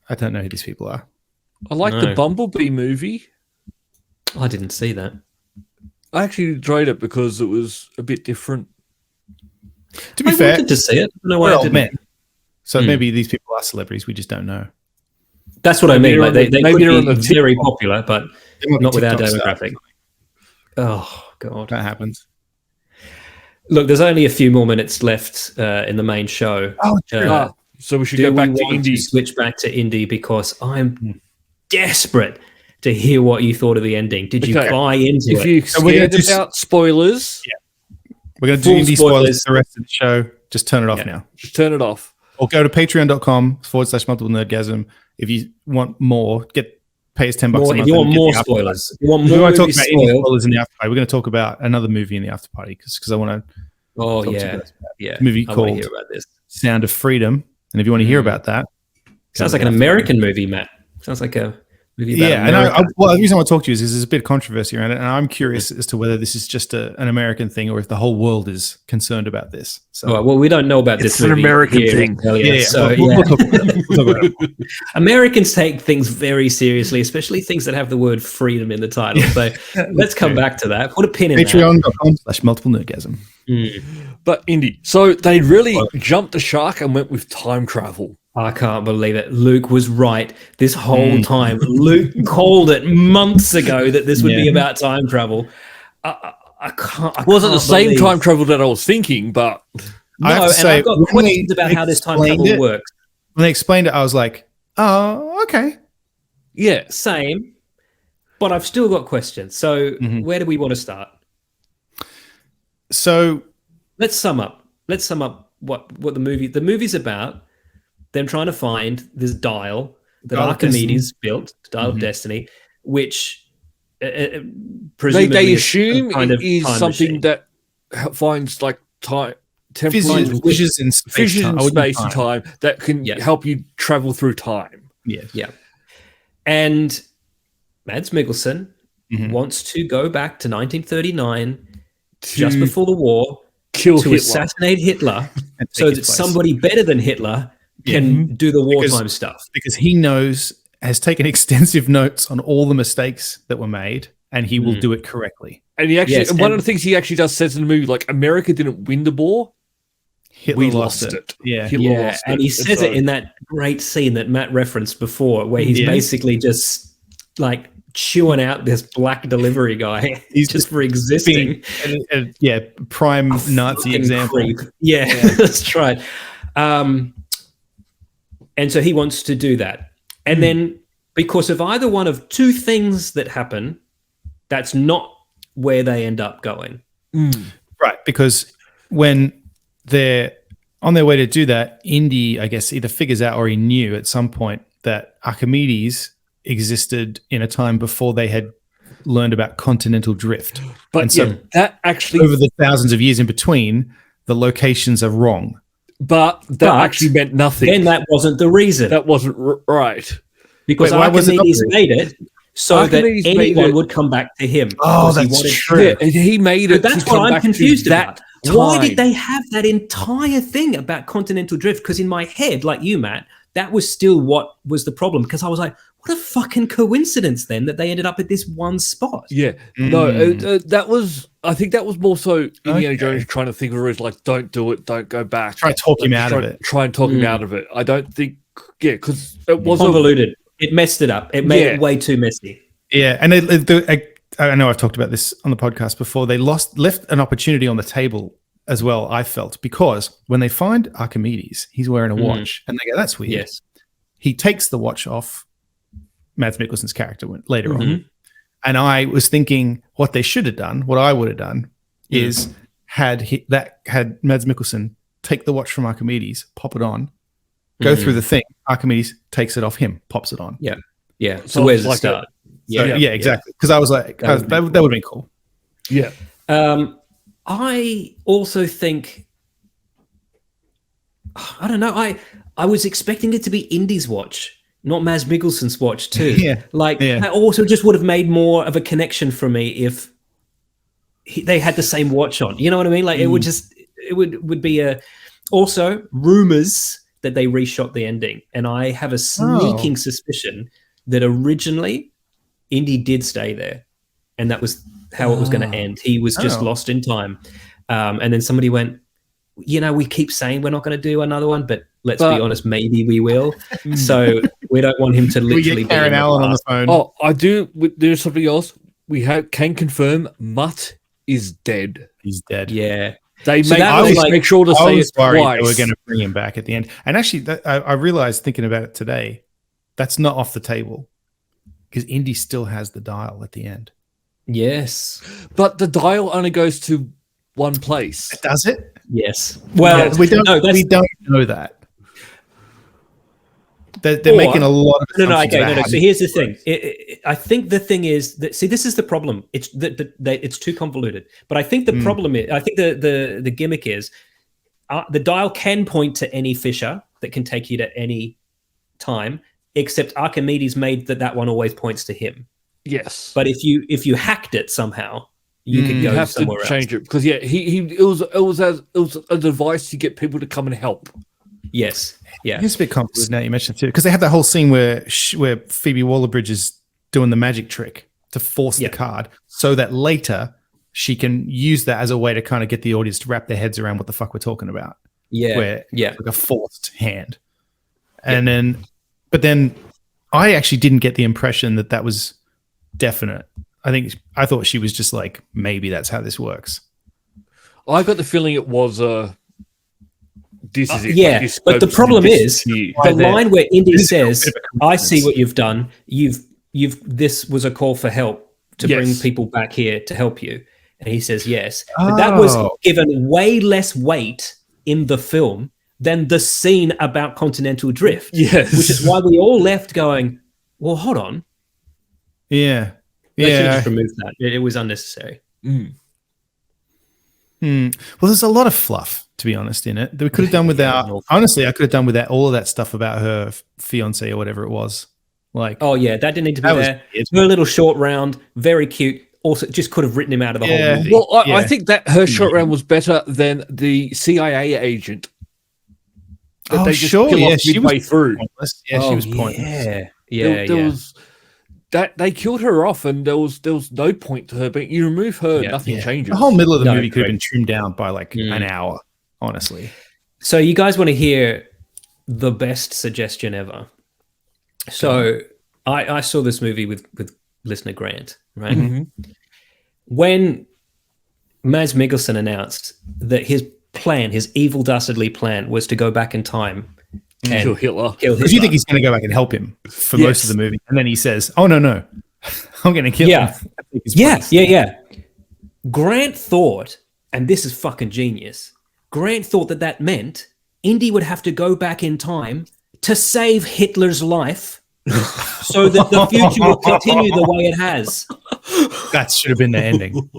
I don't know who these people are. I like the Bumblebee movie. I didn't see that. I actually enjoyed it because it was a bit different. To be fair, I wanted to see it. No way I didn't. Men. So maybe these people are celebrities. We just don't know. That's what I mean. Like they could be very popular, but not with our demographic. Oh, God. That happens. Look, there's only a few more minutes left in the main show. Oh, true. So we should go back to indie. Switch back to indie because I'm desperate to hear what you thought of the ending. Did you buy into it? If you're scared about spoilers... We're going to do indie spoilers for the rest of the show. Just turn it off now. Just turn it off. Or go to patreon.com/multiple nerdgasm. If you want more, pay us $10 a month. If you want more spoilers. We want to talk about any spoilers in the after party. We're going to talk about another movie in the after party because I want to. Oh, yeah. A movie called Sound of Freedom. And if you want to hear about that. Sounds like an American movie, Matt. Sounds like a movie about and the reason I want to talk to you is there's a bit of controversy around it, and I'm curious as to whether this is just an American thing or if the whole world is concerned about this. So, well, we don't know about this movie. It's an American thing. We'll talk about it. Americans take things very seriously, especially things that have the word freedom in the title. So let's come back to that. Put a pin in that. Patreon.com/multiple nerdgasm. But Indy, so they really jumped the shark and went with time travel. I can't believe it. Luke was right this whole time. Luke called it months ago that this would be about time travel. I can't. It wasn't the same time travel that I was thinking, but I've got questions about how this time travel works. When they explained it, I was like, "Oh, okay, yeah, same." But I've still got questions. So where do we want to start? So let's sum up. What the movie's about. Them trying to find this dial that Archimedes built, the Dial of Destiny. which presumably they assume kind it of is time something machine. that finds like time, temporal fissures in space, fission in space and time that can help you travel through time. Yeah. And Mads Mikkelsen wants to go back to 1939, just before the war, to assassinate Hitler so that somebody better than Hitler can do the wartime stuff. Because he has taken extensive notes on all the mistakes that were made, and he will do it correctly. And he actually, one of the things he actually does says in the movie, like, America didn't win the war, Hitler we lost it. Yeah. Hitler lost and it. he says it in that great scene that Matt referenced before, where he's basically just like chewing out this black delivery guy. He's just for existing. Prime Nazi example. Creep. Yeah, that's right. And so he wants to do that. And then because of either one of two things that happen, that's not where they end up going. Right, because when they're on their way to do that, Indy, I guess, either figures out or he knew at some point that Archimedes existed in a time before they had learned about continental drift. But and so that actually, over the thousands of years in between, the locations are wrong. But that actually meant nothing. Then that wasn't the reason. That wasn't right. Because Archimedes made it so that anyone would come back to him. Oh, that's true. Yeah, he made it. But that's what I'm confused about. Time. Why did they have that entire thing about continental drift? Because in my head, like you, Matt, that was still what was the problem. Because I was like, what a fucking coincidence then that they ended up at this one spot. Yeah. No, that was, I think that was more so Indiana Jones trying to think of rules like, don't do it, don't go back. Try to talk him out of it. Try and talk him out of it. I don't think, because it was convoluted. It messed it up. It made it way too messy. Yeah. And I know I've talked about this on the podcast before. They left an opportunity on the table as well, I felt, because when they find Archimedes, he's wearing a watch and they go, that's weird. Yes. He takes the watch off Mads Mikkelsen's character later on. And I was thinking what they should have done, what I would have done is had Mads Mikkelsen take the watch from Archimedes, pop it on, go through the thing. Archimedes takes it off him, pops it on. Yeah. Yeah. So where's the start? Exactly. Because I was like, that would have been cool. Yeah. I also think, I don't know, I was expecting it to be Indy's watch, not Mads Mikkelsen's watch too. I also just would have made more of a connection for me if they had the same watch on. You know what I mean? Like it would be also rumors that they reshot the ending. And I have a sneaking suspicion that originally Indy did stay there. And that was how it was going to end. He was just lost in time. And then somebody went, we keep saying we're not going to do another one, but let's be honest, maybe we will. So we don't want him to literally be Karen Allen on the phone. Oh, I do. There's something else. We can confirm Mutt is dead. He's dead. Yeah. They make sure to say it twice. They were going to bring him back at the end. And actually, I realized thinking about it today, that's not off the table because Indy still has the dial at the end. Yes. But the dial only goes to one place. Does it? Yes. Well, we don't know that. They're making a lot of No. So here's the thing. I think the thing is that this is the problem. It's that it's too convoluted. But I think the problem is, I think the gimmick is, the dial can point to any fissure that can take you to any time, except Archimedes made that one always points to him. Yes. But if you hacked it somehow, you could go somewhere else. Change it because it was a device to get people to come and help. Yes. Yeah. It's a bit complicated now you mentioned it too, because they have that whole scene where Phoebe Waller-Bridge is doing the magic trick to force the card so that later she can use that as a way to kind of get the audience to wrap their heads around what the fuck we're talking about. Yeah. Like a forced hand. And but then I actually didn't get the impression that was definite. I thought she was just like, maybe that's how this works. I got the feeling it was this is it. Yeah, but the problem is the line where Indy says, "I see what you've done. This was a call for help to bring people back here to help you," and he says yes. But that was given way less weight in the film than the scene about continental drift. Yes, which is why we all left going, "Well, hold on. Yeah. They should have Yeah. just removed that. It was unnecessary. Well, there's a lot of fluff, to be honest, in it that we could have done without. Honestly, I could have done without all of that stuff about her fiance or whatever it was. Like, oh yeah, that didn't need to be that was there. weird. Her little short round, very cute. Also, just could have written him out of the whole movie. Well, I think that her short round was better than the CIA agent. That they just kill off midway through. Pointless. Yeah, she was pointless. Yeah, there was that they killed her off, and there was no point to her. But you remove her, nothing changes. The whole middle of the movie could have been trimmed down by like an hour. Honestly. So you guys want to hear the best suggestion ever? So I saw this movie with listener Grant, right? Mm-hmm. When Mads Mikkelsen announced that his plan, his evil dastardly plan, was to go back in time and kill Hitler. Because you think he's going to go back and help him for most of the movie, and then he says, "Oh no, I'm going to kill him." Yeah. Grant thought, and this is fucking genius. Grant thought that meant Indy would have to go back in time to save Hitler's life, so that the future will continue the way it has. That should have been the ending.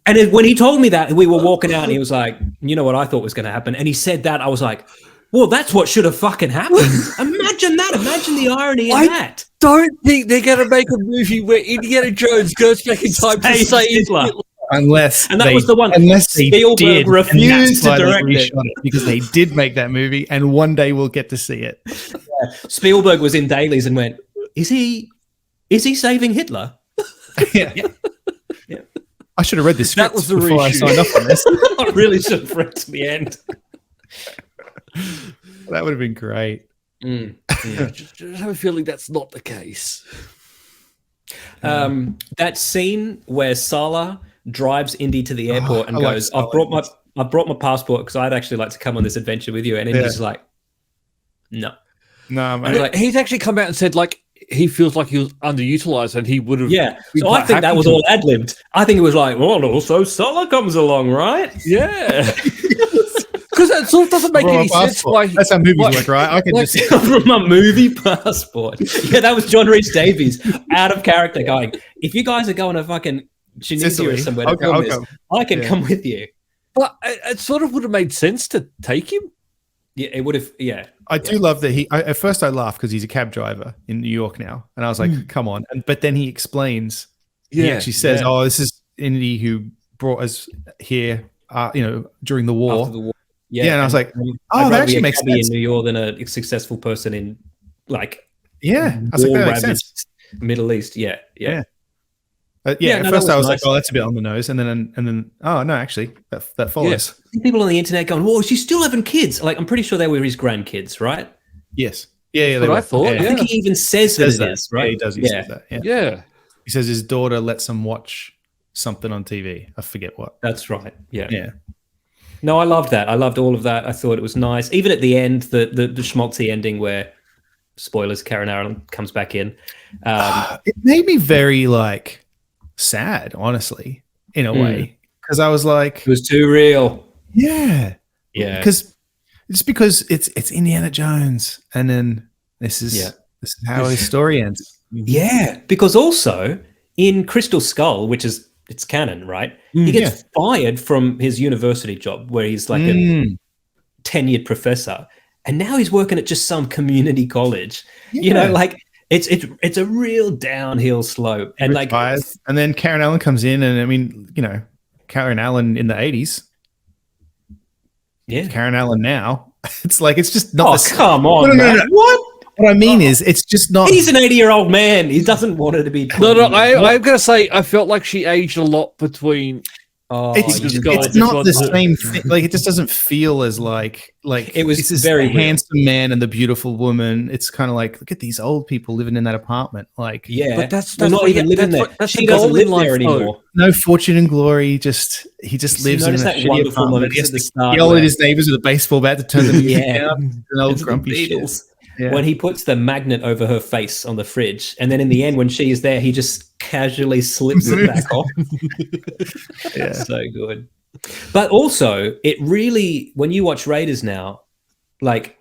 And when he told me that, we were walking out and he was like, you know what I thought was going to happen? And he said that, I was like, well, that's what should have fucking happened. Imagine that. Imagine the irony in that. Don't think they're going to make a movie where Indiana Jones goes back in time to save Hitler. Unless was the one. Unless they Spielberg refused to direct it because they did make that movie, and one day we'll get to see it. Yeah. Spielberg was in dailies and went, "Is he saving Hitler?" Yeah. I should have read this script before I signed up on this. I really should have read to the end. That would have been great. I just have a feeling that's not the case. That scene where Salah drives Indy to the airport and goes, "I've brought my passport because I'd actually like to come on this adventure with you," and Indy's like, "No." Mate. He's actually come out and said like he feels like he was underutilized and he would have. Yeah, so I think that was all ad-libbed. I think it was like, well, also Salah comes along, right? Yeah. Because it sort of doesn't make any sense. That's how movies work, right? I can just from my movie passport. Yeah, that was John Rhys Davies out of character going, if you guys are going to fucking Tunisia or somewhere to film this, I can come with you. But it sort of would have made sense to take him. Yeah, it would have. Yeah, I do love that at first I laughed because he's a cab driver in New York now, and I was like, "Come on!" But then he explains. He actually says, "Oh, this is Indy who brought us here. During the war." After the war. Yeah, and I was like, "Oh, that actually makes sense." In New York than a successful person in like I was like, "That makes sense." Middle East. Yeah. At first I was like, "Oh, that's a bit on the nose," and then, oh no, actually, that follows. People on the internet going, "Well, she's still having kids." Like, I'm pretty sure they were his grandkids, right? Yes. Yeah. But I thought. I think he even says that it is, right? Yeah, he does. He says that. Yeah. He says his daughter lets him watch something on TV. I forget what. That's right. Yeah. Yeah. No, I loved that. I loved all of that. I thought it was nice. Even at the end, the schmaltzy ending where, spoilers, Karen Allen comes back in. It made me very sad, honestly, in a way, because I was like, it was too real. Yeah. Because it's Indiana Jones, and then this is how his story ends. Yeah, because also in Crystal Skull, which is it's canon, right? He gets fired from his university job where he's like a tenured professor, and now he's working at just some community college. It's a real downhill slope, and and then Karen Allen comes in, and I mean, Karen Allen in the 80s, Karen Allen now. It's like it's just not. Oh, come on! No. What? What I mean is, it's just not. He's an 80-year-old man. He doesn't want her to be. No. I'm gonna say I felt like she aged a lot between. It's not the same thing. Like, it just doesn't feel as like it was this very handsome man and the beautiful woman. It's kind of like, look at these old people living in that apartment. Like, but that's not even living there. She doesn't live there anymore. No fortune and glory. He just lives in that shitty apartment. He has to yell at his neighbors with a baseball bat to turn the music down. An old grumpy shit. Yeah. When he puts the magnet over her face on the fridge, and then in the end, when she is there, he just casually slips it back off. So good. But also, it really, when you watch Raiders now, like,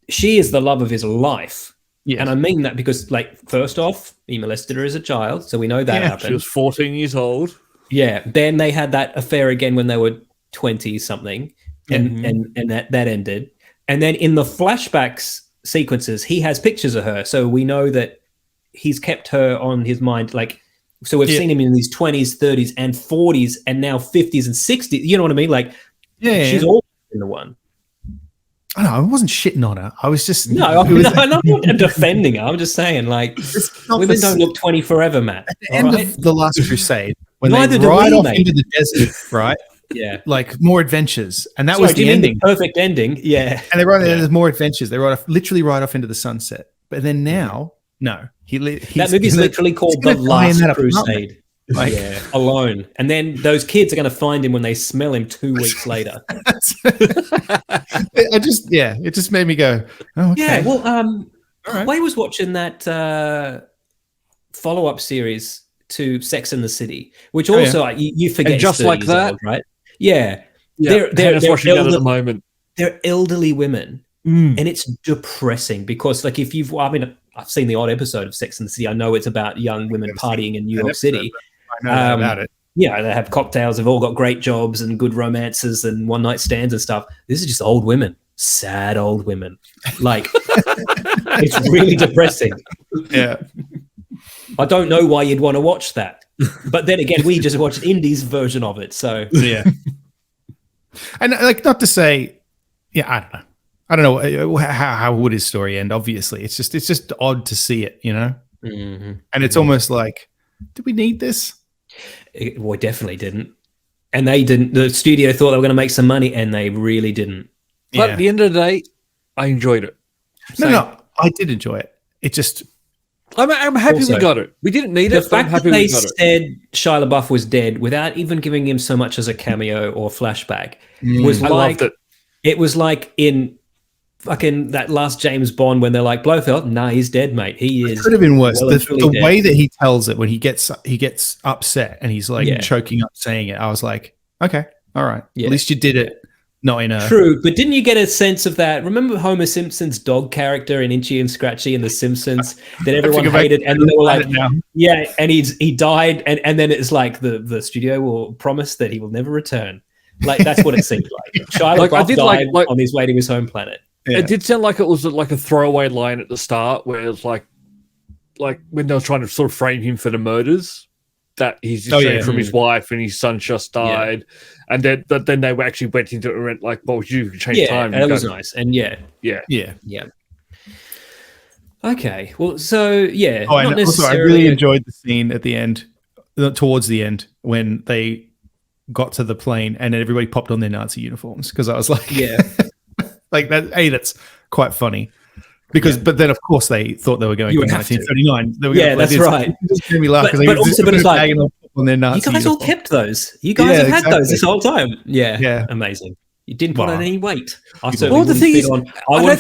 she is the love of his life. Yes. And I mean that because, like, first off, he molested her as a child, so we know that Yeah, happened. She was 14 years old. Yeah. Then they had that affair again when they were 20 something, and that ended. And then in the flashbacks sequences, he has pictures of her, so we know that he's kept her on his mind. Like, so we've seen him in these 20s, 30s, and 40s, and now 50s and 60s. You know what I mean? Like, she's always been the one. I know, I wasn't shitting on her. I was just I'm not defending her. I'm just saying, like, women don't look 20 forever, Matt. At the end of The Last Crusade, when Neither they ride do we, off mate. into the desert, right? Yeah. Like more adventures, and that was do the you mean ending. the perfect ending. Yeah. And they ride. There's more adventures. They literally ride off into the sunset. But then now, no, that movie's literally called The Last Crusade. Like, alone. And then those kids are going to find him when they smell him 2 weeks later. It just made me go, oh, okay. Yeah, well, right. I was watching that follow-up series to Sex and the City, which also you forget. And just like that, old, right? Yeah. They're watching that at the moment. They're elderly women, and it's depressing because, like, I've seen the odd episode of Sex and the City. I know it's about young women partying in New York City. I know about it. Yeah, they have cocktails. They've all got great jobs and good romances and one-night stands and stuff. This is just old women, sad old women. Like, it's really depressing. Yeah. I don't know why you'd want to watch that. But then again, we just watched Indy's version of it. So, yeah. And, like, not to say, I don't know how would his story end. Obviously, it's just odd to see it, you know. Mm-hmm. And it's almost like, did we need this? We definitely didn't, and they didn't. The studio thought they were going to make some money, and they really didn't. But at the end of the day, I enjoyed it. No, I did enjoy it. It just, I'm happy we got it. We didn't need it. The fact that they said Shia LaBeouf was dead without even giving him so much as a cameo or flashback was I like loved it. It was like in fucking that last James Bond when they're like, Blofeld, nah, he's dead, mate. He is. It could have been worse. Well, the way that he tells it when he gets upset and he's like choking up saying it, I was like, okay, all right. Yeah. At least you did it. Not in a true, but didn't you get a sense of that? Remember Homer Simpson's dog character in Itchy and Scratchy and The Simpsons that everyone hated, and they were like, yeah, and he died, and then it's like the studio will promise that he will never return. Like, that's what it seemed like. Shia LaBeouf died on his way to his home planet. Yeah. It did sound like it was like a throwaway line at the start, where it's like when they were trying to sort of frame him for the murders, that he's estranged from his wife and his son just died, and then they actually went into it and went like, "Well, you change time." Yeah, that was nice, and yeah. Okay, well, so yeah. Oh, and also I really enjoyed the scene at the end, towards the end, when they got to the plane and everybody popped on their Nazi uniforms, because I was like, like that. That's quite funny. Because, but then of course they thought they were going to 1939. They were that's right. It just made me laugh because it's like, on their Nazi you guys uniform. all kept those. You guys have had those this whole time. Yeah, amazing. You didn't put on any weight. I certainly wouldn't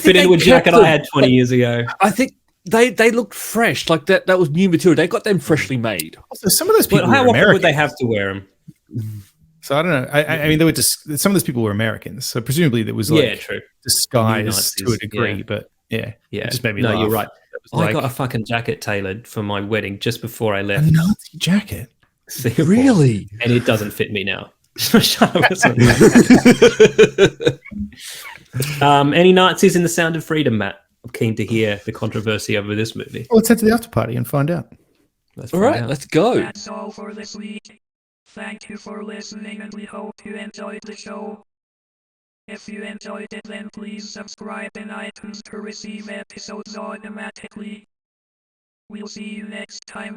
fit into a jacket I had 20 years ago. I think they looked fresh. Like that was new material. They got them freshly made. Also, some of those people. How often would they have to wear them? So I don't know. I mean, they were just some of those people were Americans, so presumably there was like disguised to a degree, but. Yeah. It just made me laugh. No, you're right. I got a fucking jacket tailored for my wedding just before I left. A Nazi jacket? Singapore. Really? And it doesn't fit me now. Shut up. Any Nazis in The Sound of Freedom, Matt? I'm keen to hear the controversy over this movie. Well, let's head to the after party and find out. All right, let's go. That's all for this week. Thank you for listening, and we hope you enjoyed the show. If you enjoyed it, then please subscribe in iTunes to receive episodes automatically. We'll see you next time.